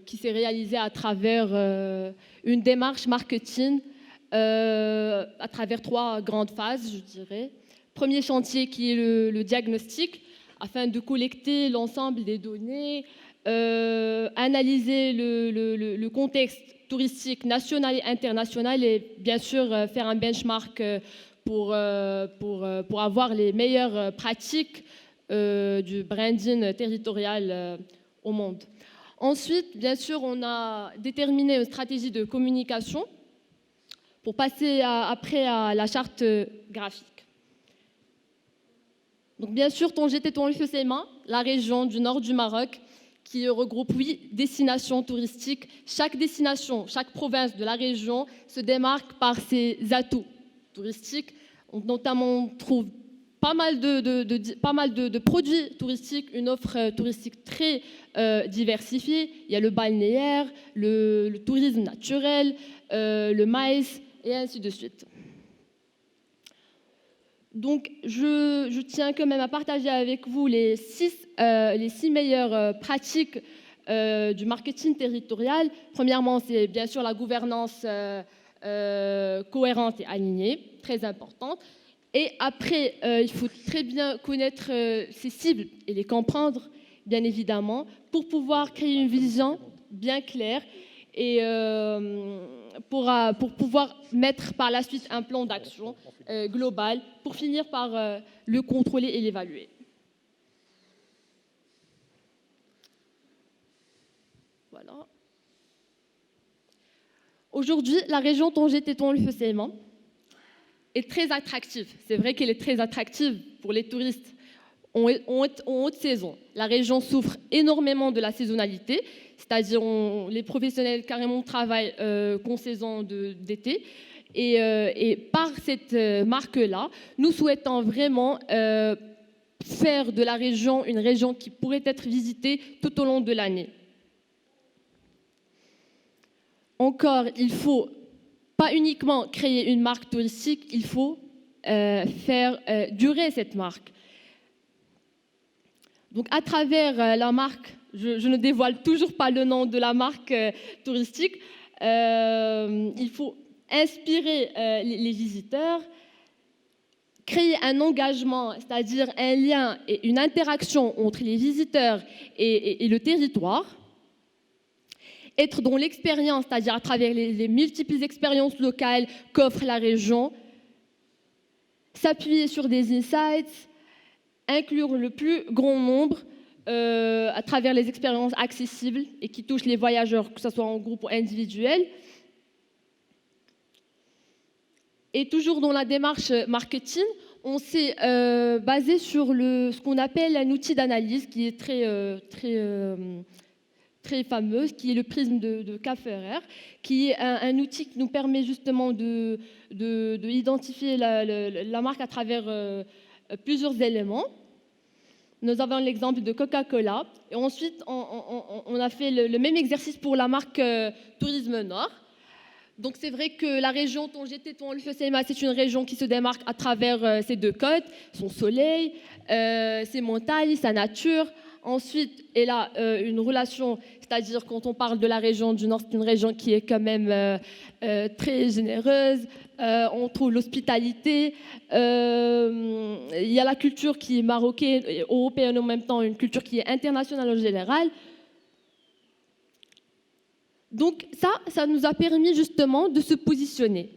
qui s'est réalisé à travers une démarche marketing à travers 3 grandes phases, je dirais. Premier chantier qui est le diagnostic, afin de collecter l'ensemble des données, analyser le contexte touristique national et international et bien sûr faire un benchmark pour avoir les meilleures pratiques du branding territorial au monde. Ensuite, bien sûr, on a déterminé une stratégie de communication pour passer après à la charte graphique. Donc bien sûr, Tanger-Tétouan El Hoceima, la région du nord du Maroc, qui regroupe 8 destinations touristiques. Chaque destination, chaque province de la région se démarque par ses atouts touristiques. Notamment, on trouve pas mal de produits touristiques, une offre touristique très diversifiée. Il y a le balnéaire, le tourisme naturel, le maïs, et ainsi de suite. Donc, je tiens quand même à partager avec vous les 6 meilleures pratiques du marketing territorial. Premièrement, c'est bien sûr la gouvernance cohérente et alignée, très importante. Et après, il faut très bien connaître ses cibles et les comprendre, bien évidemment, pour pouvoir créer une vision bien claire et pour pouvoir mettre par la suite un plan d'action global pour finir par le contrôler et l'évaluer. Voilà. Aujourd'hui, la région Tanger-Tétouan El Hoceima est très attractive. C'est vrai qu'elle est très attractive pour les touristes en haute saison. La région souffre énormément de la saisonnalité, c'est-à-dire les professionnels carrément travaillent qu'en saison d'été. Et par cette marque-là, nous souhaitons vraiment faire de la région une région qui pourrait être visitée tout au long de l'année. Encore, il faut pas uniquement créer une marque touristique, il faut faire durer cette marque. Donc à travers la marque, je ne dévoile toujours pas le nom de la marque touristique, il faut inspirer les visiteurs, créer un engagement, c'est-à-dire un lien et une interaction entre les visiteurs et le territoire, être dans l'expérience, c'est-à-dire à travers les multiples expériences locales qu'offre la région, s'appuyer sur des insights, inclure le plus grand nombre à travers les expériences accessibles et qui touchent les voyageurs, que ce soit en groupe ou individuel. Et toujours dans la démarche marketing, on s'est basé sur ce qu'on appelle un outil d'analyse qui est très fameuse, qui est le prisme de Kafferer, qui est un outil qui nous permet justement d'identifier la marque à travers plusieurs éléments. Nous avons l'exemple de Coca-Cola. Et ensuite, on a fait le même exercice pour la marque Tourisme Nord. Donc c'est vrai que la région Tanger-Tétouan El Hoceima, c'est une région qui se démarque à travers ses 2 côtes, son soleil, ses montagnes, sa nature. Ensuite, elle a une relation C'est-à-dire, quand on parle de la région du Nord, c'est une région qui est quand même très généreuse. On trouve l'hospitalité. Il y a la culture qui est marocaine et européenne en même temps, une culture qui est internationale en général. Donc ça nous a permis justement de se positionner.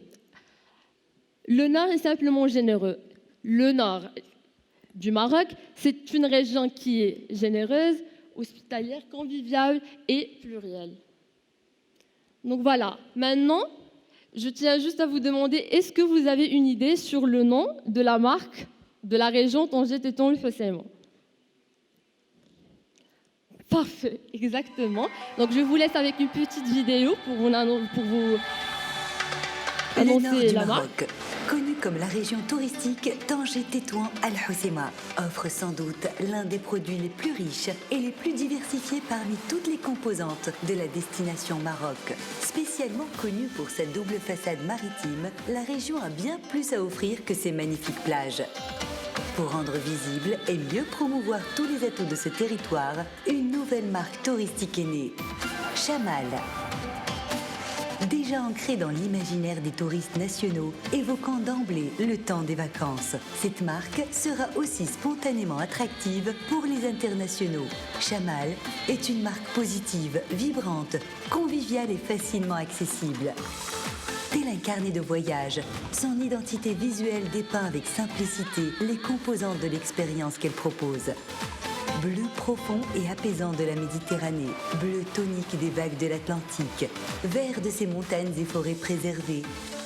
Le Nord est simplement généreux. Le Nord du Maroc, c'est une région qui est généreuse, hospitalière, conviviale et plurielle. Donc voilà, maintenant, je tiens juste à vous demander, est-ce que vous avez une idée sur le nom de la marque de la région Tanger-Tétouan Hoceima? Parfait, exactement. Donc je vous laisse avec une petite vidéo pour vous annoncer la marque. Connu comme la région touristique, Tanger-Tétouan Al Hoceima offre sans doute l'un des produits les plus riches et les plus diversifiés parmi toutes les composantes de la destination Maroc. Spécialement connue pour sa double façade maritime, la région a bien plus à offrir que ses magnifiques plages. Pour rendre visible et mieux promouvoir tous les atouts de ce territoire, une nouvelle marque touristique est née, Chamal. Déjà ancrée dans l'imaginaire des touristes nationaux, évoquant d'emblée le temps des vacances, cette marque sera aussi spontanément attractive pour les internationaux. Chamal est une marque positive, vibrante, conviviale et facilement accessible. Tel un carnet de voyage, son identité visuelle dépeint avec simplicité les composantes de l'expérience qu'elle propose. Bleu profond et apaisant de la Méditerranée, bleu tonique des vagues de l'Atlantique, vert de ses montagnes et forêts préservées,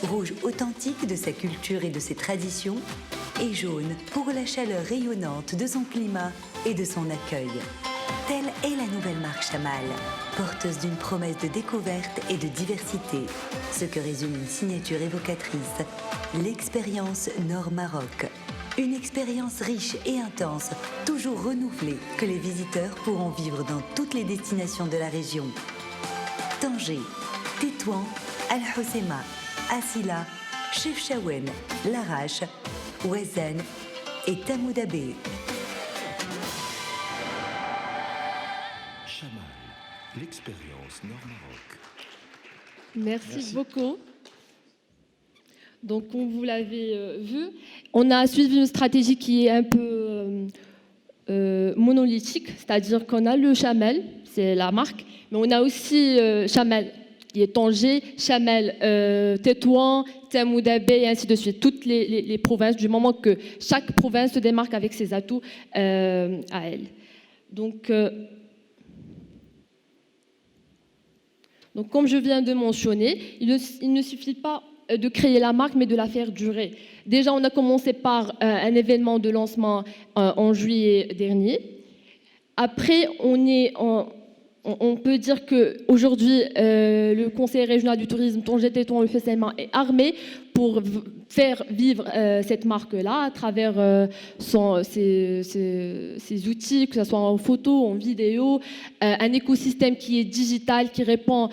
rouge authentique de sa culture et de ses traditions, et jaune pour la chaleur rayonnante de son climat et de son accueil. Telle est la nouvelle marque Chamal, porteuse d'une promesse de découverte et de diversité, ce que résume une signature évocatrice, l'expérience Nord-Maroc. Une expérience riche et intense, toujours renouvelée, que les visiteurs pourront vivre dans toutes les destinations de la région. Tanger, Tétouan, Al Hoceima, Assila, Chefchaouen, Larache, Ouezane et Tamoudabé. Chamal, l'expérience Nord-Maroc. Merci beaucoup. Donc, comme vous l'avez vu, on a suivi une stratégie qui est un peu monolithique, c'est-à-dire qu'on a le Chamal, c'est la marque, mais on a aussi Chamal, qui est Tanger, Chamal, Tétouan, Tamoudabé, et ainsi de suite, toutes les provinces, du moment que chaque province se démarque avec ses atouts à elle. Donc, comme je viens de mentionner, il ne suffit pas de créer la marque, mais de la faire durer. Déjà, on a commencé par un événement de lancement en juillet dernier. Après, on peut dire qu'aujourd'hui, le Conseil régional du tourisme Tanger-Tétouan Hoceima est armé pour faire vivre cette marque-là à travers ses outils, que ce soit en photo, en vidéo, un écosystème qui est digital, qui répond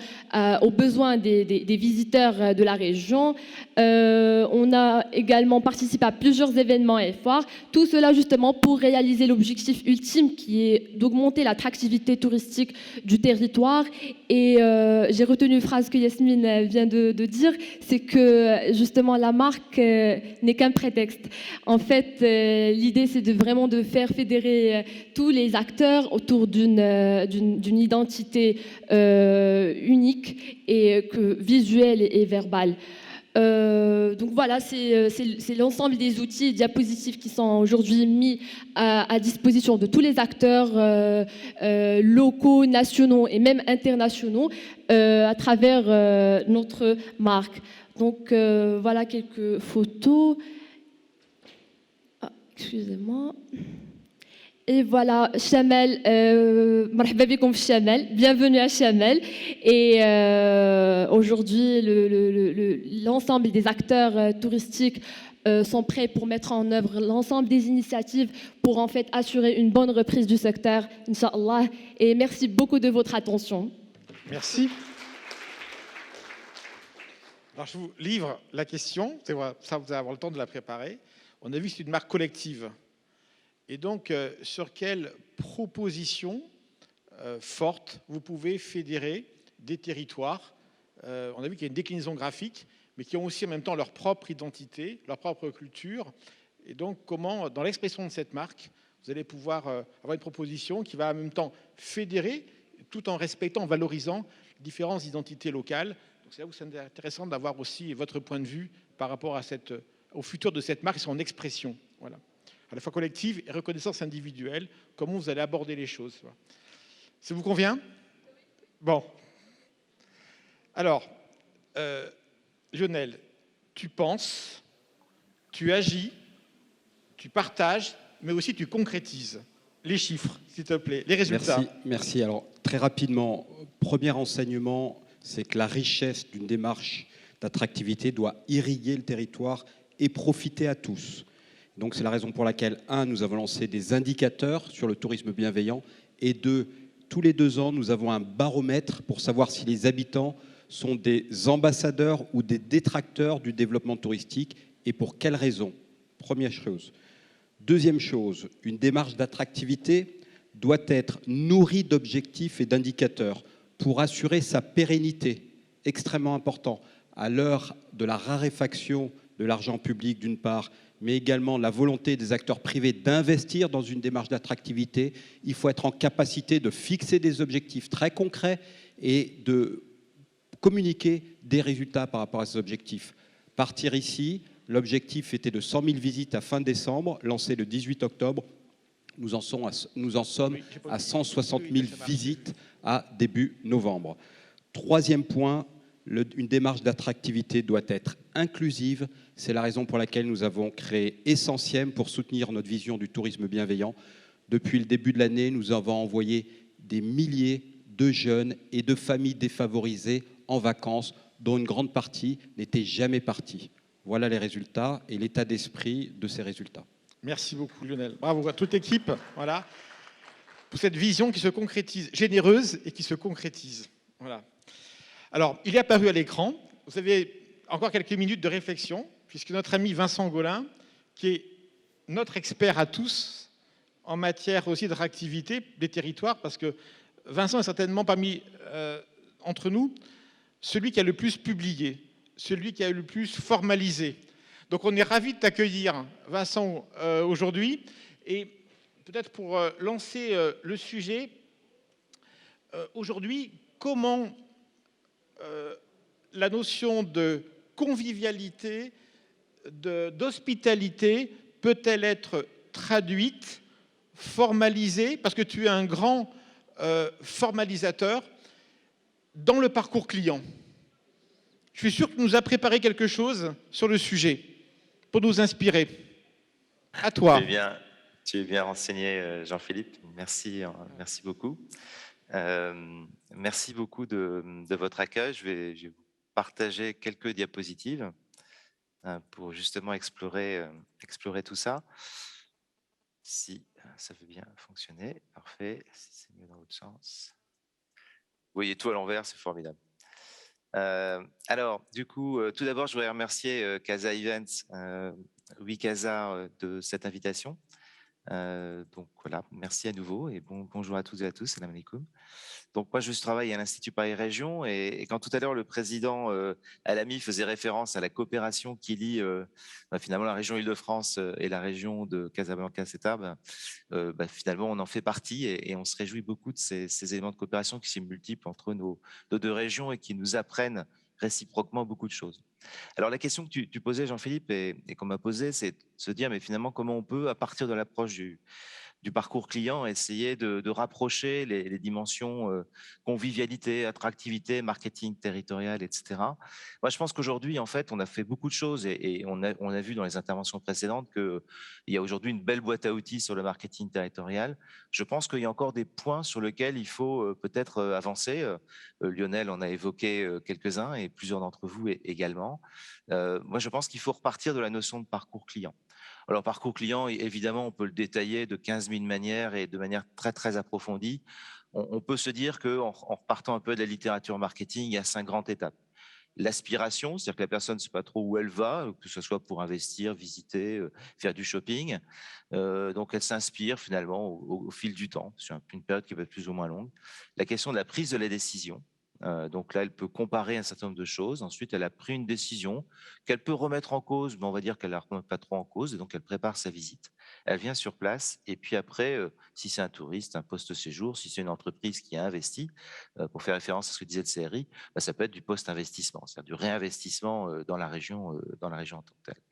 aux besoins des visiteurs de la région. On a également participé à plusieurs événements et foires, tout cela justement pour réaliser l'objectif ultime qui est d'augmenter l'attractivité touristique du territoire. Et j'ai retenu une phrase que Yasmine vient de dire, c'est que justement la marque n'est qu'un prétexte. En fait, l'idée c'est vraiment de faire fédérer tous les acteurs autour d'une identité unique et visuelle et verbale. Donc voilà, c'est l'ensemble des outils et diapositifs qui sont aujourd'hui mis à disposition de tous les acteurs locaux, nationaux et même internationaux à travers notre marque. Donc voilà quelques photos. Ah, excusez-moi. Et voilà, Chamal, marhaba bikoum fi Chamal, bienvenue à Chamal. Et aujourd'hui, l'ensemble des acteurs touristiques sont prêts pour mettre en œuvre l'ensemble des initiatives pour en fait assurer une bonne reprise du secteur, Inch'Allah. Et merci beaucoup de votre attention. Merci. Alors je vous livre la question, ça vous allez avoir le temps de la préparer. On a vu que c'est une marque collective. Et donc, sur quelle proposition forte, vous pouvez fédérer des territoires. On a vu qu'il y a une déclinaison graphique, mais qui ont aussi en même temps leur propre identité, leur propre culture. Et donc, comment, dans l'expression de cette marque, vous allez pouvoir avoir une proposition qui va en même temps fédérer, tout en respectant, en valorisant différentes identités locales. Donc, c'est là où c'est intéressant d'avoir aussi votre point de vue par rapport à au futur de cette marque et son expression. Voilà. À la fois collective et reconnaissance individuelle, comment vous allez aborder les choses. Ça vous convient? Bon. Alors, Lionel, tu penses, tu agis, tu partages, mais aussi tu concrétises. Les chiffres, s'il te plaît, les résultats. Merci. Alors, très rapidement, premier enseignement, c'est que la richesse d'une démarche d'attractivité doit irriguer le territoire et profiter à tous. Donc, c'est la raison pour laquelle, nous avons lancé des indicateurs sur le tourisme bienveillant, et tous les 2 ans, nous avons un baromètre pour savoir si les habitants sont des ambassadeurs ou des détracteurs du développement touristique et pour quelles raisons. Première chose. Deuxième chose, une démarche d'attractivité doit être nourrie d'objectifs et d'indicateurs pour assurer sa pérennité, extrêmement important, à l'heure de la raréfaction de l'argent public d'une part, mais également la volonté des acteurs privés d'investir dans une démarche d'attractivité. Il faut être en capacité de fixer des objectifs très concrets et de communiquer des résultats par rapport à ces objectifs. Partir ici, l'objectif était de 100 000 visites à fin décembre, lancé le 18 octobre. Nous en sommes à 160 000 visites à début novembre. Troisième point, une démarche d'attractivité doit être inclusive. C'est la raison pour laquelle nous avons créé Essentiel pour soutenir notre vision du tourisme bienveillant. Depuis le début de l'année, nous avons envoyé des milliers de jeunes et de familles défavorisées en vacances, dont une grande partie n'était jamais partie. Voilà les résultats et l'état d'esprit de ces résultats. Merci beaucoup Lionel. Bravo à toute l'équipe. Voilà. Pour cette vision qui se concrétise, généreuse et qui se concrétise. Voilà. Alors, il est apparu à l'écran. Vous avez encore quelques minutes de réflexion, puisque notre ami Vincent Gaulin, qui est notre expert à tous en matière aussi de réactivité des territoires, parce que Vincent est certainement parmi entre nous celui qui a le plus publié, celui qui a le plus formalisé. Donc on est ravis de t'accueillir, Vincent, aujourd'hui. Et peut-être pour lancer le sujet, aujourd'hui, comment la notion de convivialité, d'hospitalité peut-elle être traduite, formalisée, parce que tu es un grand formalisateur, dans le parcours client. Je suis sûr que tu nous as préparé quelque chose sur le sujet pour nous inspirer. À toi. Tu es bien renseigné, Jean-Philippe. Merci beaucoup. Merci beaucoup de votre accueil. Je vais vous partager quelques diapositives pour justement explorer tout ça. Si ça veut bien fonctionner, parfait. Si c'est mieux dans l'autre sens. Vous voyez tout à l'envers, c'est formidable. Alors, du coup, tout d'abord, je voudrais remercier Casa Events, Casa de cette invitation. Donc voilà, merci à nouveau et bonjour à toutes et à tous, salam alaikum. Donc moi je travaille à l'Institut Paris Région et quand tout à l'heure le président Alami faisait référence à la coopération qui lie finalement la région Île-de-France et la région de Casablanca-Cetard, finalement on en fait partie et on se réjouit beaucoup de ces éléments de coopération qui sont multiples entre nos 2 régions et qui nous apprennent réciproquement beaucoup de choses. Alors la question que tu posais, Jean-Philippe, et qu'on m'a posée, c'est de se dire, mais finalement, comment on peut, à partir de l'approche du parcours client, essayer de rapprocher les dimensions convivialité, attractivité, marketing territorial, etc. Moi, je pense qu'aujourd'hui, en fait, on a fait beaucoup de choses et on a vu dans les interventions précédentes qu'il y a aujourd'hui une belle boîte à outils sur le marketing territorial. Je pense qu'il y a encore des points sur lesquels il faut peut-être avancer. Lionel en a évoqué quelques-uns et plusieurs d'entre vous également. Moi, je pense qu'il faut repartir de la notion de parcours client. Alors, parcours client, évidemment, on peut le détailler de 15 000 manières et de manière très, très approfondie. On peut se dire qu'en repartant un peu de la littérature marketing, il y a 5 grandes étapes. l'aspiration, c'est-à-dire que la personne ne sait pas trop où elle va, que ce soit pour investir, visiter, faire du shopping. Donc, elle s'inspire finalement au fil du temps, sur une période qui peut être plus ou moins longue. La question de la prise de la décision. Donc là, elle peut comparer un certain nombre de choses. Ensuite, elle a pris une décision qu'elle peut remettre en cause, mais on va dire qu'elle ne la remet pas trop en cause, et donc elle prépare sa visite. Elle vient sur place, et puis après, si c'est un touriste, un post-séjour, si c'est une entreprise qui a investi, pour faire référence à ce que disait le CRI, bah, ça peut être du post-investissement, c'est-à-dire du réinvestissement dans la région en tant que telle.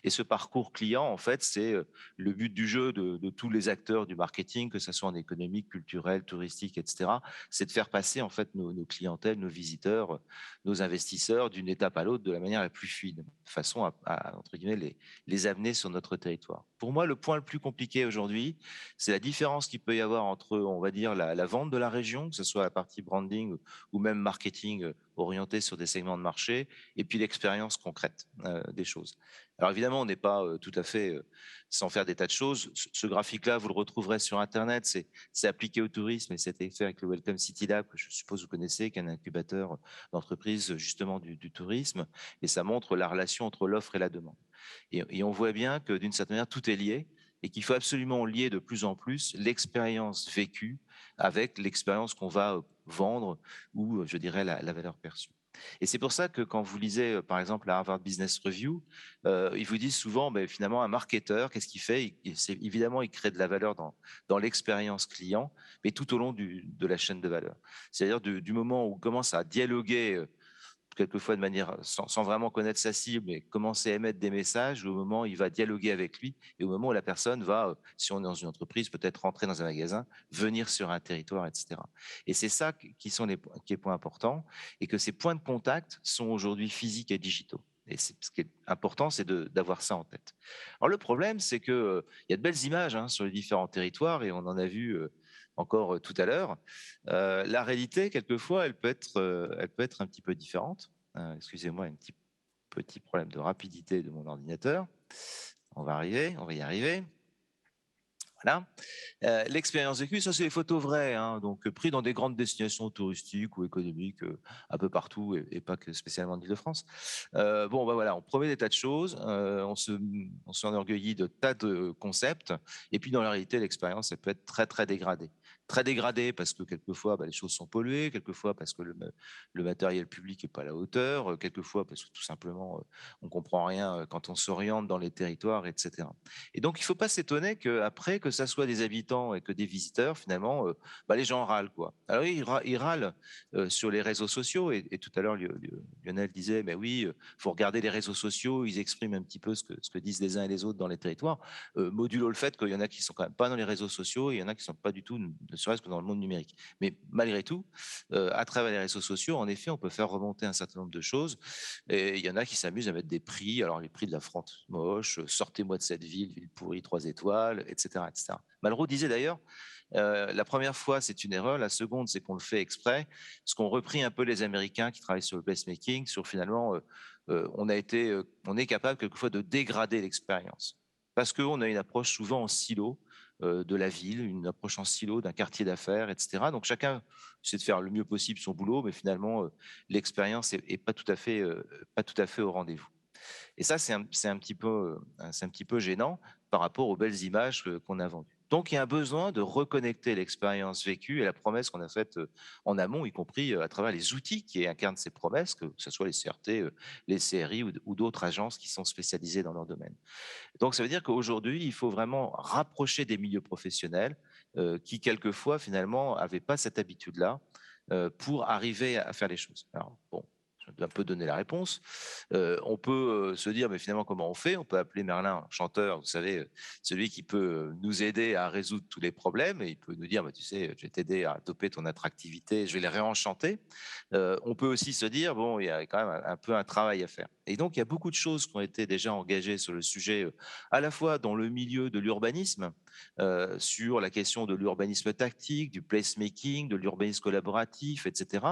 Et ce parcours client, en fait, c'est le but du jeu de tous les acteurs du marketing, que ce soit en économique, culturel, touristique, etc., c'est de faire passer en fait nos clientèles, nos visiteurs, nos investisseurs d'une étape à l'autre de la manière la plus fluide, de façon à entre guillemets, les amener sur notre territoire. Pour moi, le point le plus compliqué aujourd'hui, c'est la différence qu'il peut y avoir entre, on va dire, la vente de la région, que ce soit la partie branding ou même marketing orienté sur des segments de marché, et puis l'expérience concrète des choses. Alors évidemment, on n'est pas tout à fait sans faire des tas de choses. Ce graphique-là, vous le retrouverez sur Internet, c'est appliqué au tourisme et c'était fait avec le Welcome City Lab, que je suppose vous connaissez, qui est un incubateur d'entreprise justement du tourisme, et ça montre la relation entre l'offre et la demande. Et on voit bien que d'une certaine manière, tout est lié et qu'il faut absolument lier de plus en plus l'expérience vécue avec l'expérience qu'on va vendre ou, je dirais, la valeur perçue. Et c'est pour ça que quand vous lisez, par exemple, la Harvard Business Review, ils vous disent souvent, ben, finalement, un marketeur, qu'est-ce qu'il fait? Évidemment, il crée de la valeur dans l'expérience client, mais tout au long de la chaîne de valeur. C'est-à-dire du moment où on commence à dialoguer quelquefois de manière sans vraiment connaître sa cible et commencer à émettre des messages, au moment où il va dialoguer avec lui et au moment où la personne va, si on est dans une entreprise, peut-être rentrer dans un magasin, venir sur un territoire, etc. Et c'est ça qui sont les points importants et que ces points de contact sont aujourd'hui physiques et digitaux. Et ce qui est important, c'est d'avoir ça en tête. Alors le problème, c'est qu'il y a de belles images sur les différents territoires et on en a vu encore tout à l'heure. La réalité, quelquefois, elle peut être un petit peu différente. Excusez-moi, un petit problème de rapidité de mon ordinateur. On va y arriver. Voilà. L'expérience vécue, ça c'est les photos vraies, donc pris dans des grandes destinations touristiques ou économiques un peu partout et pas que spécialement en Île-de-France. Bon, bah voilà, on promet des tas de choses, on s'enorgueillit de tas de concepts, et puis dans la réalité, l'expérience, elle peut être très très dégradée. Très dégradée parce que quelquefois, les choses sont polluées, quelquefois parce que le matériel public n'est pas à la hauteur, quelquefois parce que tout simplement, on ne comprend rien quand on s'oriente dans les territoires, etc. Et donc, il ne faut pas s'étonner qu'après, que ça soit des habitants et que des visiteurs, finalement, les gens râlent, quoi. Alors, ils râlent sur les réseaux sociaux, et tout à l'heure, Lionel disait, mais oui, il faut regarder les réseaux sociaux, ils expriment un petit peu ce que disent les uns et les autres dans les territoires, modulo le fait qu'il y en a qui ne sont quand même pas dans les réseaux sociaux, et il y en a qui ne sont pas du tout, ne serait-ce que dans le monde numérique. Mais malgré tout, à travers les réseaux sociaux, en effet, on peut faire remonter un certain nombre de choses, et il y en a qui s'amusent à mettre des prix, alors les prix de la France moche, sortez-moi de cette ville pourrie, 3 étoiles, etc., etc. Malraux disait d'ailleurs, la première fois, c'est une erreur. La seconde, c'est qu'on le fait exprès. Ce qu'ont repris un peu les Américains qui travaillent sur le placemaking, sur finalement, on est capable quelquefois de dégrader l'expérience. Parce qu'on a une approche souvent en silo de la ville, une approche en silo d'un quartier d'affaires, etc. Donc chacun essaie de faire le mieux possible son boulot, mais finalement, l'expérience n'est pas tout à fait au rendez-vous. Et ça, c'est un petit peu gênant par rapport aux belles images qu'on a vendues. Donc, il y a un besoin de reconnecter l'expérience vécue et la promesse qu'on a faite en amont, y compris à travers les outils qui incarnent ces promesses, que ce soit les CRT, les CRI ou d'autres agences qui sont spécialisées dans leur domaine. Donc, ça veut dire qu'aujourd'hui, il faut vraiment rapprocher des milieux professionnels qui, quelquefois, finalement, n'avaient pas cette habitude-là pour arriver à faire les choses. Alors, bon. Je vais un peu donner la réponse. On peut se dire, mais finalement, comment on fait? On peut appeler Merlin, chanteur, vous savez, celui qui peut nous aider à résoudre tous les problèmes. Et il peut nous dire, tu sais, je vais t'aider à doper ton attractivité, je vais les réenchanter. On peut aussi se dire, bon, il y a quand même un peu un travail à faire. Et donc, il y a beaucoup de choses qui ont été déjà engagées sur le sujet, à la fois dans le milieu de l'urbanisme, sur la question de l'urbanisme tactique, du placemaking, de l'urbanisme collaboratif, etc.,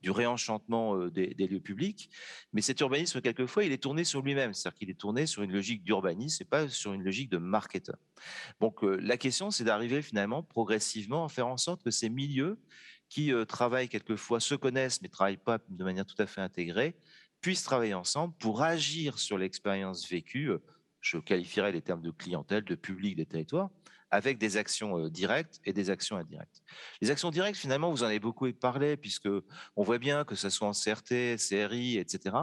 du réenchantement des lieux publics. Mais cet urbanisme, quelquefois, il est tourné sur lui-même, c'est-à-dire qu'il est tourné sur une logique d'urbanisme et pas sur une logique de marketeur. Donc, la question, c'est d'arriver finalement progressivement à faire en sorte que ces milieux qui travaillent quelquefois, se connaissent, mais ne travaillent pas de manière tout à fait intégrée, puissent travailler ensemble pour agir sur l'expérience vécue. Je qualifierais les termes de clientèle, de public des territoires, avec des actions directes et des actions indirectes. Les actions directes, finalement, vous en avez beaucoup parlé, puisque on voit bien que ce soit en CRT, CRI, etc.,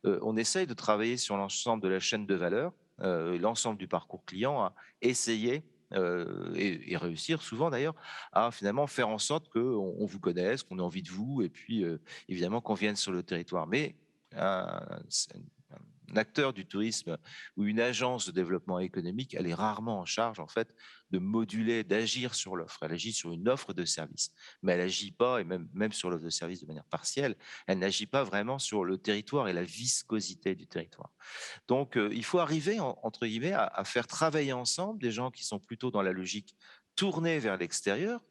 on essaye de travailler sur l'ensemble de la chaîne de valeur, l'ensemble du parcours client, à essayer et réussir souvent d'ailleurs à finalement faire en sorte qu'on vous connaisse, qu'on ait envie de vous, et puis évidemment qu'on vienne sur le territoire. Mais un acteur du tourisme ou une agence de développement économique, elle est rarement en charge en fait de moduler, d'agir sur l'offre. Elle agit sur une offre de service, mais elle n'agit pas, et même sur l'offre de service de manière partielle, elle n'agit pas vraiment sur le territoire et la viscosité du territoire. Donc il faut arriver, entre guillemets, à faire travailler ensemble des gens qui sont plutôt dans la logique tournée vers l'extérieur,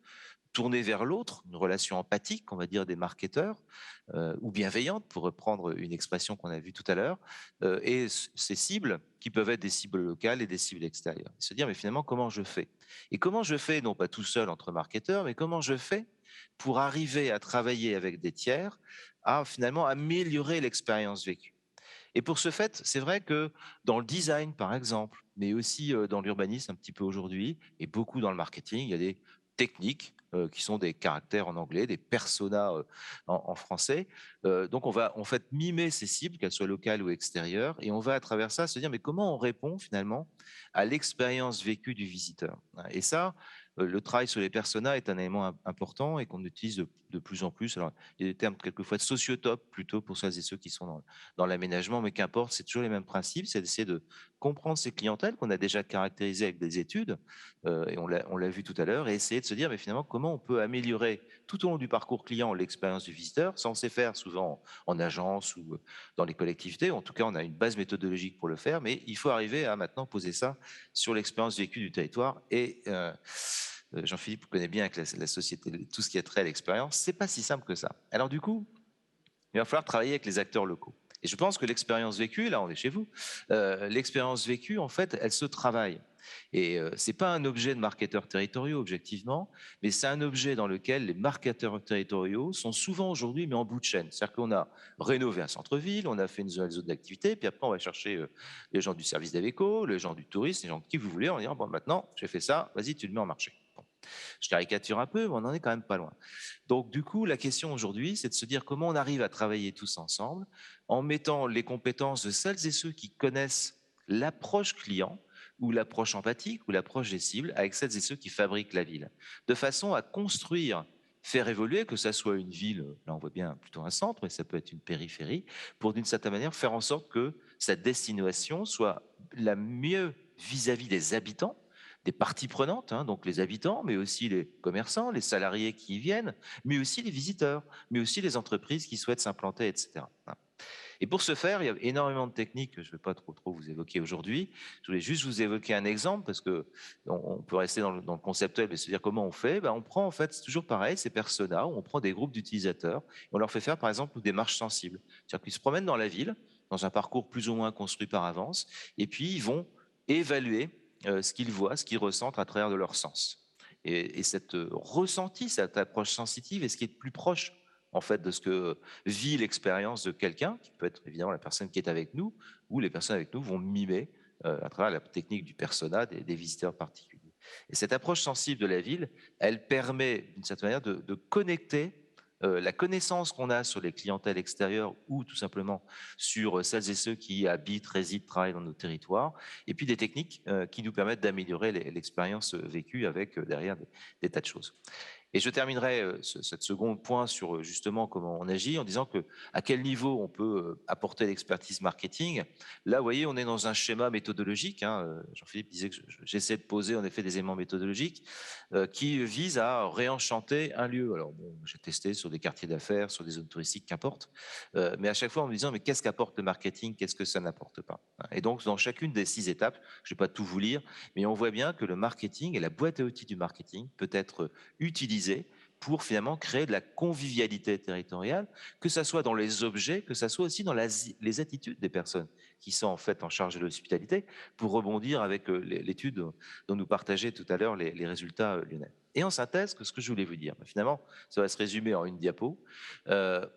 tournée vers l'autre, une relation empathique, on va dire, des marketeurs, ou bienveillante, pour reprendre une expression qu'on a vue tout à l'heure, et ces cibles qui peuvent être des cibles locales et des cibles extérieures. Et se dire, mais finalement, comment je fais? Et comment je fais, non pas tout seul entre marketeurs, mais comment je fais pour arriver à travailler avec des tiers, à finalement améliorer l'expérience vécue? Et pour ce fait, c'est vrai que dans le design, par exemple, mais aussi dans l'urbanisme un petit peu aujourd'hui, et beaucoup dans le marketing, il y a des techniques qui sont des caractères en anglais, des personas en français. Donc on va en fait mimer ces cibles, qu'elles soient locales ou extérieures, et on va à travers ça se dire mais comment on répond finalement à l'expérience vécue du visiteur. Et ça, le travail sur les personas est un élément important et qu'on utilise de plus en plus. Alors, il y a des termes quelquefois de sociotope plutôt pour celles et ceux qui sont dans l'aménagement, mais qu'importe, c'est toujours les mêmes principes, c'est d'essayer de comprendre ces clientèles qu'on a déjà caractérisées avec des études, et on l'a vu tout à l'heure, et essayer de se dire, mais finalement, comment on peut améliorer tout au long du parcours client l'expérience du visiteur, sans se faire souvent en agence ou dans les collectivités. En tout cas, on a une base méthodologique pour le faire, mais il faut arriver à maintenant poser ça sur l'expérience vécue du territoire. Et Jean-Philippe connaît bien avec la société, tout ce qui a trait à l'expérience, c'est pas si simple que ça. Alors du coup, il va falloir travailler avec les acteurs locaux. Et je pense que l'expérience vécue, là on est chez vous, l'expérience vécue, en fait, elle se travaille. Et c'est pas un objet de marketeurs territoriaux, objectivement, mais c'est un objet dans lequel les marketeurs territoriaux sont souvent aujourd'hui mis en bout de chaîne. C'est-à-dire qu'on a rénové un centre-ville, on a fait une zone d'activité, puis après on va chercher les gens du service d'Aveco, les gens du tourisme, les gens qui vous voulez, en disant bon maintenant j'ai fait ça, vas-y tu le mets en marché. Bon. Je caricature un peu, mais on n'en est quand même pas loin. Donc du coup, la question aujourd'hui, c'est de se dire comment on arrive à travailler tous ensemble en mettant les compétences de celles et ceux qui connaissent l'approche client, ou l'approche empathique, ou l'approche des cibles, avec celles et ceux qui fabriquent la ville, de façon à construire, faire évoluer, que ça soit une ville, là on voit bien plutôt un centre, mais ça peut être une périphérie, pour d'une certaine manière faire en sorte que sa destination soit la mieux vis-à-vis des habitants, des parties prenantes, hein, donc les habitants, mais aussi les commerçants, les salariés qui y viennent, mais aussi les visiteurs, mais aussi les entreprises qui souhaitent s'implanter, etc. Et pour ce faire, il y a énormément de techniques que je ne vais pas trop vous évoquer aujourd'hui. Je voulais juste vous évoquer un exemple parce que on peut rester dans le conceptuel et se dire comment on fait. Ben, on prend en fait, c'est toujours pareil, ces personas, on prend des groupes d'utilisateurs et on leur fait faire par exemple des marches sensibles. C'est-à-dire qu'ils se promènent dans la ville, dans un parcours plus ou moins construit par avance, et puis ils vont évaluer ce qu'ils voient, ce qu'ils ressentent à travers de leur sens. Et cette ressenti, cette approche sensitive est ce qui est le plus proche en fait, de ce que vit l'expérience de quelqu'un, qui peut être évidemment la personne qui est avec nous, ou les personnes avec nous vont mimer à travers la technique du persona des visiteurs particuliers. Et cette approche sensible de la ville, elle permet d'une certaine manière de connecter la connaissance qu'on a sur les clientèles extérieures ou tout simplement sur celles et ceux qui habitent, résident, travaillent dans nos territoires, et puis des techniques qui nous permettent d'améliorer l'expérience vécue avec derrière des tas de choses. Et je terminerai ce second point sur justement comment on agit en disant que à quel niveau on peut apporter l'expertise marketing. Là, vous voyez, on est dans un schéma méthodologique. Hein, Jean-Philippe disait que j'essaie de poser en effet des éléments méthodologiques qui visent à réenchanter un lieu. Alors bon, j'ai testé sur des quartiers d'affaires, sur des zones touristiques, qu'importe. Mais à chaque fois en me disant mais qu'est-ce qu'apporte le marketing, qu'est-ce que ça n'apporte pas. Et donc dans chacune des 6 étapes, je ne vais pas tout vous lire, mais on voit bien que le marketing et la boîte à outils du marketing peut être utilisée pour finalement créer de la convivialité territoriale, que ce soit dans les objets, que ce soit aussi dans les attitudes des personnes qui sont en fait en charge de l'hospitalité, pour rebondir avec l'étude dont nous partageait tout à l'heure les résultats lyonnais. Et en synthèse, ce que je voulais vous dire, finalement, ça va se résumer en une diapo.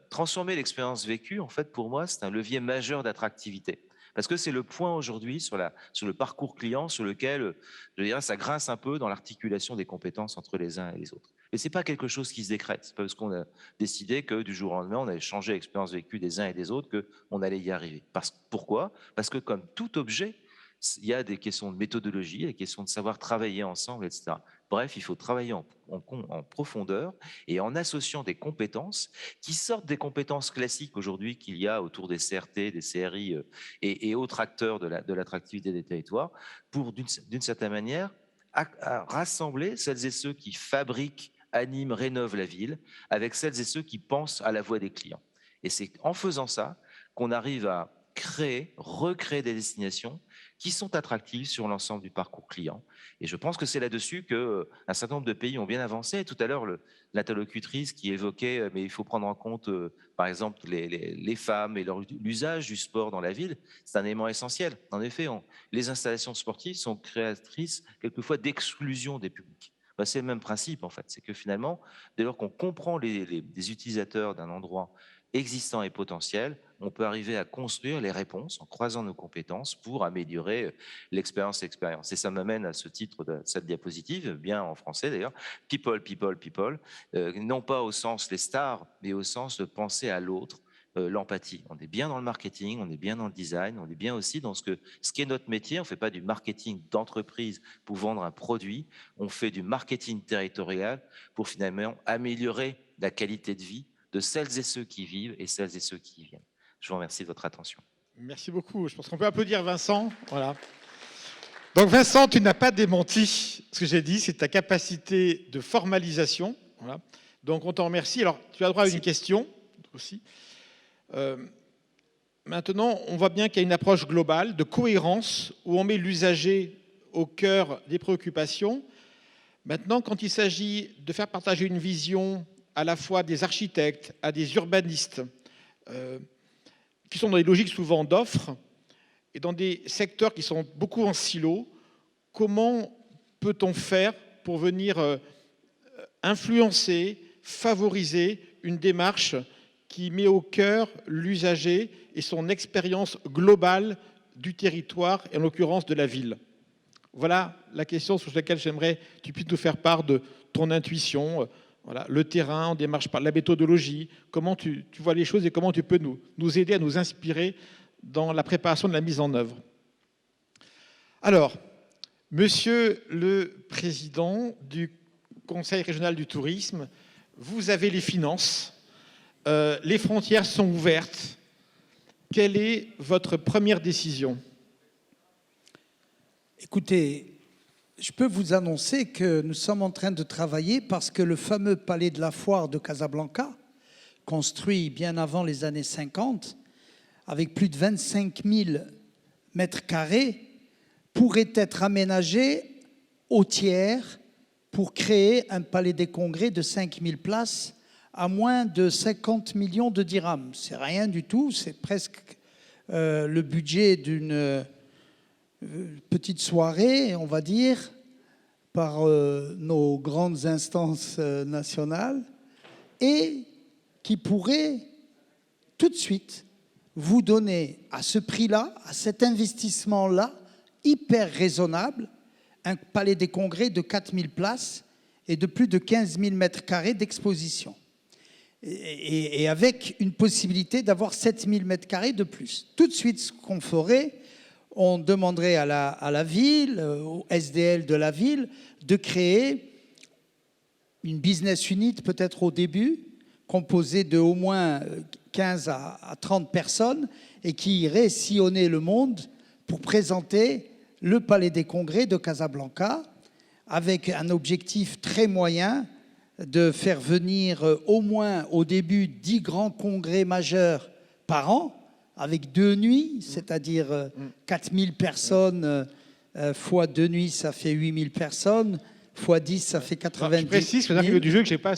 Transformer l'expérience vécue, en fait, pour moi, c'est un levier majeur d'attractivité. Parce que c'est le point aujourd'hui sur le parcours client sur lequel, je dirais, ça grince un peu dans l'articulation des compétences entre les uns et les autres. Mais ce n'est pas quelque chose qui se décrète. Ce n'est pas parce qu'on a décidé que du jour au lendemain, on allait changer l'expérience vécue des uns et des autres qu'on allait y arriver. Pourquoi? Parce que comme tout objet, il y a des questions de méthodologie, des questions de savoir travailler ensemble, etc. Bref, il faut travailler en profondeur et en associant des compétences qui sortent des compétences classiques aujourd'hui qu'il y a autour des CRT, des CRI et autres acteurs de l'attractivité des territoires pour, d'une certaine manière, à rassembler celles et ceux qui fabriquent, animent, rénovent la ville avec celles et ceux qui pensent à la voix des clients. Et c'est en faisant ça qu'on arrive à recréer des destinations qui sont attractives sur l'ensemble du parcours client. Et je pense que c'est là-dessus qu'un certain nombre de pays ont bien avancé. Tout à l'heure, l'interlocutrice qui évoquait, mais il faut prendre en compte, par exemple, les femmes et l'usage du sport dans la ville, c'est un élément essentiel. En effet, les installations sportives sont créatrices quelquefois d'exclusion des publics. Ben, c'est le même principe, en fait. C'est que finalement, dès lors qu'on comprend les utilisateurs d'un endroit existants et potentiels, on peut arriver à construire les réponses en croisant nos compétences pour améliorer l'expérience. Et ça m'amène à ce titre de cette diapositive, bien en français d'ailleurs, people, people, people, non pas au sens des stars, mais au sens de penser à l'autre, l'empathie. On est bien dans le marketing, on est bien dans le design, on est bien aussi dans ce qui est notre métier. On ne fait pas du marketing d'entreprise pour vendre un produit, on fait du marketing territorial pour finalement améliorer la qualité de vie de celles et ceux qui vivent et celles et ceux qui y viennent. Je vous remercie de votre attention. Merci beaucoup. Je pense qu'on peut applaudir Vincent. Voilà. Donc Vincent, tu n'as pas démenti ce que j'ai dit, c'est ta capacité de formalisation. Voilà. Donc on t'en remercie. Alors tu as droit à une question aussi. Maintenant, on voit bien qu'il y a une approche globale de cohérence où on met l'usager au cœur des préoccupations. Maintenant, quand il s'agit de faire partager une vision à la fois des architectes, à des urbanistes, qui sont dans des logiques souvent d'offres, et dans des secteurs qui sont beaucoup en silo, comment peut-on faire pour venir influencer, favoriser une démarche qui met au cœur l'usager et son expérience globale du territoire, et en l'occurrence de la ville? Voilà la question sur laquelle j'aimerais que tu puisses nous faire part de ton intuition. Voilà, le terrain, on démarche par la méthodologie, comment tu vois les choses et comment tu peux nous aider à nous inspirer dans la préparation de la mise en œuvre. Alors, monsieur le président du Conseil régional du tourisme, vous avez les finances, les frontières sont ouvertes. Quelle est votre première décision? Écoutez, je peux vous annoncer que nous sommes en train de travailler parce que le fameux palais de la Foire de Casablanca, construit bien avant les années 50, avec plus de 25 000 mètres carrés, pourrait être aménagé au tiers pour créer un palais des congrès de 5 000 places à moins de 50 millions de dirhams. C'est rien du tout, c'est presque le budget d'une petite soirée, on va dire, par nos grandes instances nationales, et qui pourrait tout de suite vous donner à ce prix-là, à cet investissement-là, hyper raisonnable, un palais des congrès de 4 000 places et de plus de 15 000 mètres carrés d'exposition. Et avec une possibilité d'avoir 7 000 mètres carrés de plus. Tout de suite, ce qu'on ferait, on demanderait à la ville, au SDL de la ville, de créer une business unit, peut-être au début, composée de au moins 15 à 30 personnes, et qui irait sillonner le monde pour présenter le Palais des Congrès de Casablanca, avec un objectif très moyen de faire venir au moins au début 10 grands congrès majeurs par an, avec 2 nuits, c'est-à-dire 4 000 personnes fois 2 nuits, ça fait 8 000 personnes, fois 10, ça fait 90 000. Je précise, c'est le du jeu que je n'ai pas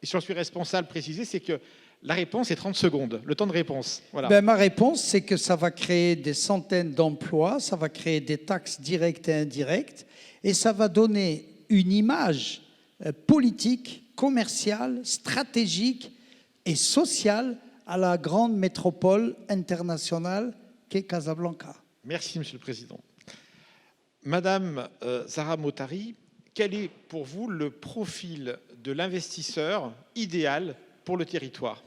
et si j'en suis responsable, préciser, c'est que la réponse est 30 secondes, le temps de réponse. Voilà. Ben, ma réponse, c'est que ça va créer des centaines d'emplois, ça va créer des taxes directes et indirectes, et ça va donner une image politique, commerciale, stratégique et sociale à la grande métropole internationale qu'est Casablanca. Merci, Monsieur le Président. Madame Zahra Motari, quel est pour vous le profil de l'investisseur idéal pour le territoire?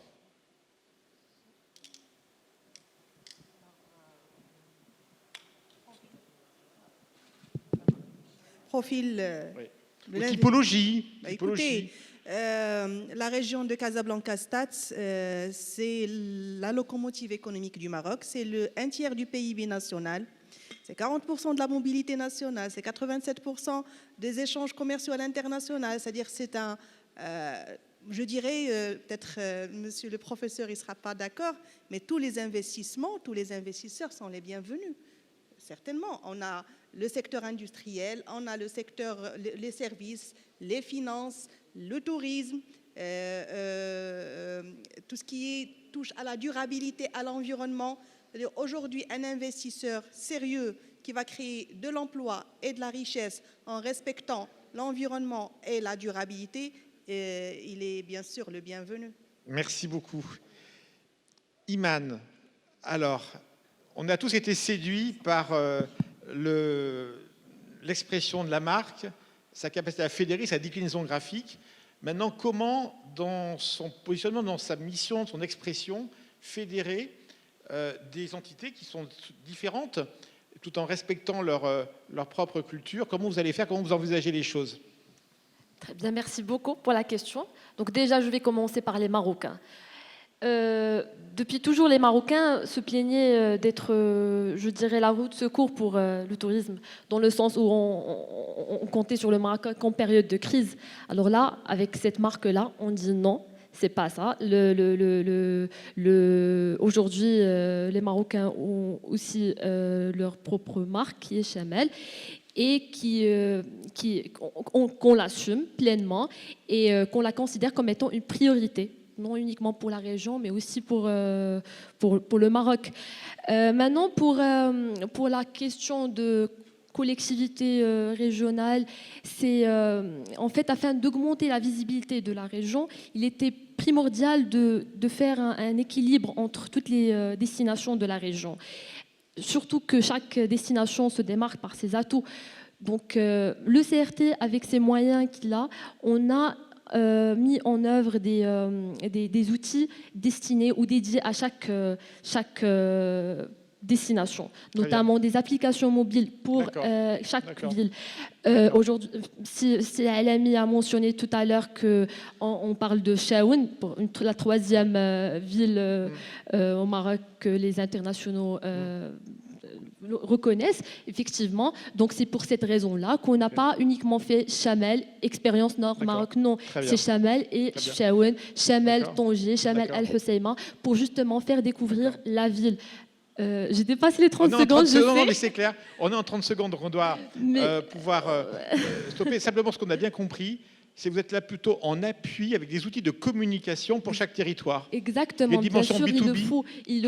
Profil Ou typologie. Écoutez, la région de Casablanca-Stade, c'est la locomotive économique du Maroc, c'est un tiers du PIB national, c'est 40% de la mobilité nationale, c'est 87% des échanges commerciaux à l'international, c'est-à-dire c'est un, je dirais, peut-être monsieur le professeur il ne sera pas d'accord, mais tous les investissements, tous les investisseurs sont les bienvenus. Certainement, on a le secteur industriel, on a le secteur, les services, les finances, le tourisme, tout ce qui touche à la durabilité, à l'environnement. Aujourd'hui, un investisseur sérieux qui va créer de l'emploi et de la richesse en respectant l'environnement et la durabilité, il est bien sûr le bienvenu. Merci beaucoup. Iman, alors, on a tous été séduits par l'expression de la marque, sa capacité à fédérer, sa déclinaison graphique. Maintenant, comment, dans son positionnement, dans sa mission, son expression, fédérer des entités qui sont différentes, tout en respectant leur propre culture? Comment vous allez faire? Comment vous envisagez les choses? Très bien, merci beaucoup pour la question. Donc déjà, je vais commencer par les Marocains. Depuis toujours, les Marocains se plaignaient d'être, je dirais, la roue de secours pour le tourisme, dans le sens où on comptait sur le Maroc en période de crise. Alors là, avec cette marque-là, on dit non, c'est pas ça. Aujourd'hui, les Marocains ont aussi leur propre marque, qui est Chamel, et qu'on l'assume pleinement et qu'on la considère comme étant une priorité, non uniquement pour la région, mais aussi pour le Maroc. Maintenant, pour la question de collectivité régionale, c'est en fait, afin d'augmenter la visibilité de la région, il était primordial de faire un équilibre entre toutes les destinations de la région. Surtout que chaque destination se démarque par ses atouts. Donc le CRT, avec ses moyens qu'il a, on a mis en œuvre des outils destinés ou dédiés à chaque destination, notamment des applications mobiles pour chaque ville. Aujourd'hui, si LMI a mentionné tout à l'heure qu'on parle de Chaouen, la troisième ville au Maroc que les internationaux reconnaissent, effectivement. Donc c'est pour cette raison-là qu'on n'a pas uniquement fait Chamel, expérience Nord-Maroc, non. C'est Chamel et Chaouen, Chamel, Tanger, Chamel Al-Husseima, pour justement faire découvrir la ville. J'ai dépassé les 30 secondes, je sais. Non, mais c'est clair. On est en 30 secondes, donc on doit pouvoir stopper. Simplement, ce qu'on a bien compris, c'est que vous êtes là plutôt en appui avec des outils de communication pour chaque territoire. Exactement, bien sûr, il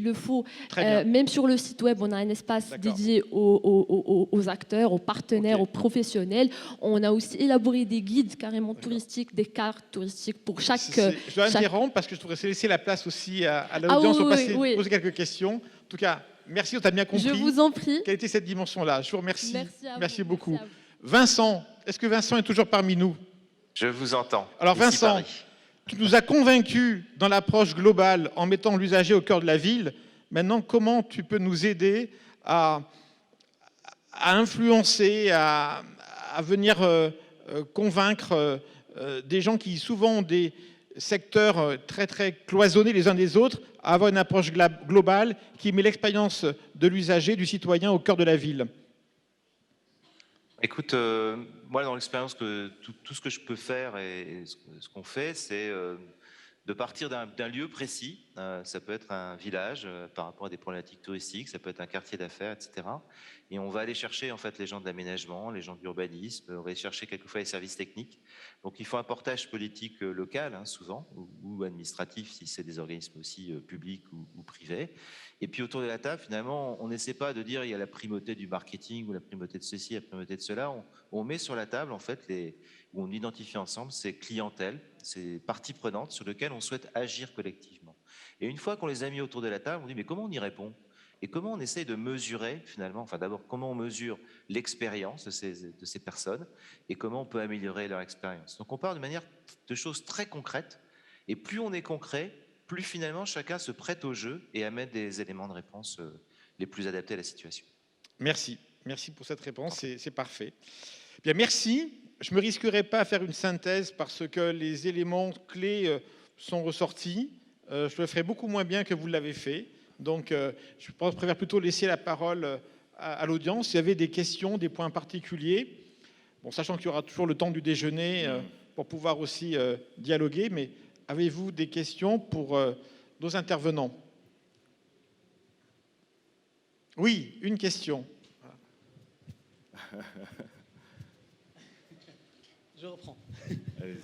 le faut. Même sur le site web, on a un espace dédié aux acteurs, aux partenaires, aux professionnels. On a aussi élaboré des guides carrément touristiques, des cartes touristiques pour chaque... Je dois interrompre parce que je voudrais laisser la place aussi à l'audience pour poser quelques questions. En tout cas, merci, on t'a bien compris. Je vous en prie. Quelle était cette dimension-là? Je vous remercie. Merci beaucoup. Merci Vincent, est-ce que Vincent est toujours parmi nous? Je vous entends. Alors Vincent, tu nous as convaincus dans l'approche globale en mettant l'usager au cœur de la ville. Maintenant, comment tu peux nous aider à influencer, à venir convaincre des gens qui souvent ont des secteurs très très cloisonnés les uns des autres, à avoir une approche globale qui met l'expérience de l'usager, du citoyen au cœur de la ville? Écoute, moi, dans l'expérience, tout ce que je peux faire et ce qu'on fait, c'est de partir d'un lieu précis, ça peut être un village par rapport à des problématiques touristiques, ça peut être un quartier d'affaires, etc. Et on va aller chercher en fait les gens de l'aménagement, les gens de l'urbanisme, on va aller chercher quelquefois les services techniques. Donc il faut un portage politique local, souvent, ou administratif si c'est des organismes aussi publics ou privés. Et puis autour de la table, finalement, on n'essaie pas de dire il y a la primauté du marketing ou la primauté de ceci, la primauté de cela. On met sur la table en fait où on identifie ensemble ces clientèles, ces parties prenantes sur lesquelles on souhaite agir collectivement. Et une fois qu'on les a mis autour de la table, on dit mais comment on y répond? Et comment on essaye de mesurer finalement, enfin d'abord comment on mesure l'expérience de ces personnes et comment on peut améliorer leur expérience. Donc on part de choses très concrètes, et plus on est concret, plus finalement chacun se prête au jeu et amène des éléments de réponse les plus adaptés à la situation. Merci, merci pour cette réponse, c'est parfait. Bien, merci. Je ne me risquerai pas à faire une synthèse parce que les éléments clés sont ressortis. Je le ferai beaucoup moins bien que vous l'avez fait. Donc, je préfère plutôt laisser la parole à l'audience. S'il y avait des questions, des points particuliers, bon, sachant qu'il y aura toujours le temps du déjeuner pour pouvoir aussi dialoguer, mais avez-vous des questions pour nos intervenants? Oui, une question. Je reprends.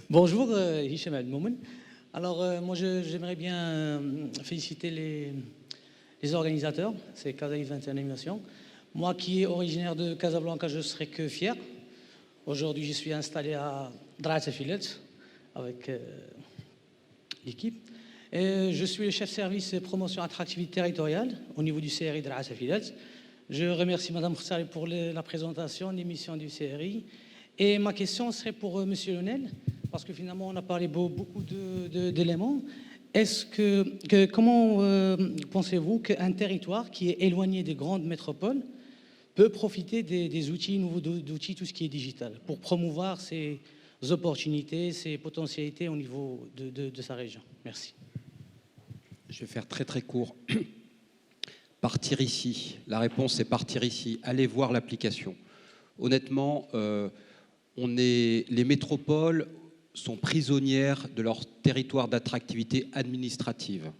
Bonjour, Hicham El-Moumen. Alors, moi, j'aimerais bien féliciter les organisateurs, c'est Casa Events et Animation. Moi qui est originaire de Casablanca, je ne serais que fier. Aujourd'hui, je suis installé à Draat Affiliates avec l'équipe. Je suis le chef service promotion attractivité territoriale au niveau du CRI Draat Affiliates. Je remercie Madame Khoussari pour la présentation, l'émission du CRI. Et ma question serait pour Monsieur Lionel, parce que finalement on a parlé beaucoup d'éléments. Comment pensez-vous qu'un territoire qui est éloigné des grandes métropoles peut profiter des outils, nouveaux outils, tout ce qui est digital, pour promouvoir ses opportunités, ses potentialités au niveau de sa région? Merci. Je vais faire très très court. Partir ici. La réponse c'est partir ici. Allez voir l'application. Honnêtement, les métropoles sont prisonnières de leur territoire d'attractivité administrative.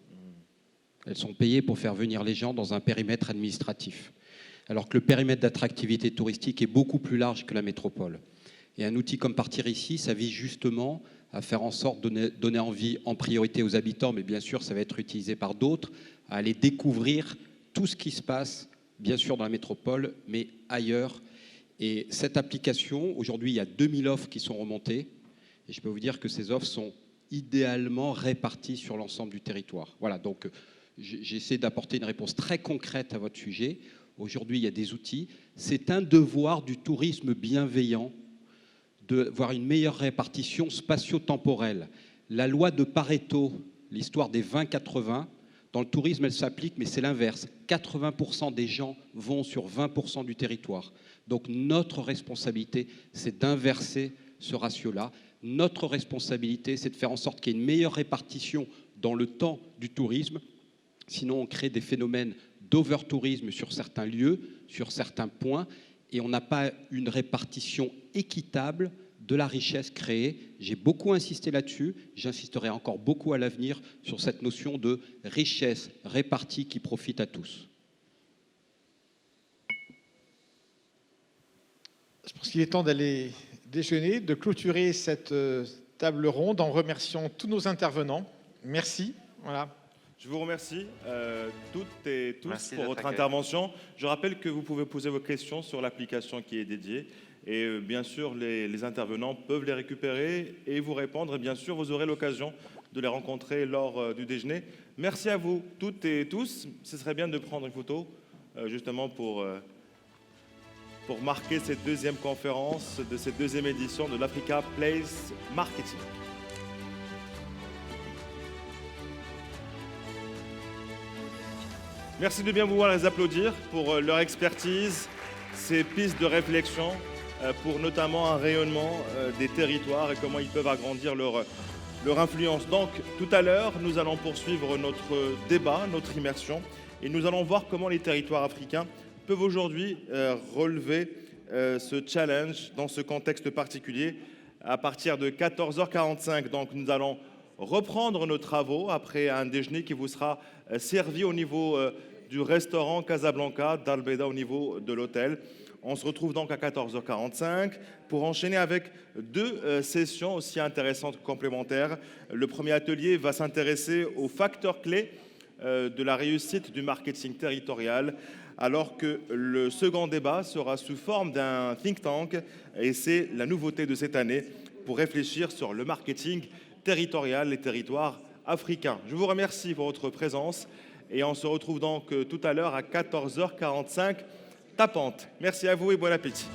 Elles sont payées pour faire venir les gens dans un périmètre administratif. Alors que le périmètre d'attractivité touristique est beaucoup plus large que la métropole. Et un outil comme Partir ici, ça vise justement à faire en sorte de donner envie en priorité aux habitants, mais bien sûr ça va être utilisé par d'autres, à aller découvrir tout ce qui se passe, bien sûr dans la métropole, mais ailleurs. Et cette application, aujourd'hui il y a 2000 offres qui sont remontées, et je peux vous dire que ces offres sont idéalement réparties sur l'ensemble du territoire. Voilà, donc j'essaie d'apporter une réponse très concrète à votre sujet. Aujourd'hui, il y a des outils. C'est un devoir du tourisme bienveillant de voir une meilleure répartition spatio-temporelle. La loi de Pareto, l'histoire des 20-80, dans le tourisme, elle s'applique, mais c'est l'inverse. 80% des gens vont sur 20% du territoire. Donc notre responsabilité, c'est d'inverser ce ratio-là. Notre responsabilité, c'est de faire en sorte qu'il y ait une meilleure répartition dans le temps du tourisme. Sinon, on crée des phénomènes d'over-tourisme sur certains lieux, sur certains points, et on n'a pas une répartition équitable de la richesse créée. J'ai beaucoup insisté là-dessus, j'insisterai encore beaucoup à l'avenir sur cette notion de richesse répartie qui profite à tous. Je pense qu'il est temps d'aller déjeuner, de clôturer cette table ronde en remerciant tous nos intervenants. Merci. Voilà. Je vous remercie toutes et tous Merci pour votre intervention. Je rappelle que vous pouvez poser vos questions sur l'application qui est dédiée. Et bien sûr, les intervenants peuvent les récupérer et vous répondre. Et bien sûr, vous aurez l'occasion de les rencontrer lors du déjeuner. Merci à vous toutes et tous. Ce serait bien de prendre une photo justement pour marquer cette deuxième conférence de cette deuxième édition de l'Africa Place Marketing. Merci de bien vouloir les applaudir pour leur expertise, ces pistes de réflexion, pour notamment un rayonnement des territoires et comment ils peuvent agrandir leur influence. Donc tout à l'heure, nous allons poursuivre notre débat, notre immersion, et nous allons voir comment les territoires africains peuvent aujourd'hui relever ce challenge dans ce contexte particulier. À partir de 14h45, donc nous allons reprendre nos travaux après un déjeuner qui vous sera servi au niveau du restaurant Casablanca d'Albeda au niveau de l'hôtel. On se retrouve donc à 14h45 pour enchaîner avec deux sessions aussi intéressantes complémentaires. Le premier atelier va s'intéresser aux facteurs clés de la réussite du marketing territorial, alors que le second débat sera sous forme d'un think tank, et c'est la nouveauté de cette année, pour réfléchir sur le marketing territorial, les territoires africains. Je vous remercie pour votre présence et on se retrouve donc tout à l'heure à 14h45 tapante. Merci à vous et bon appétit.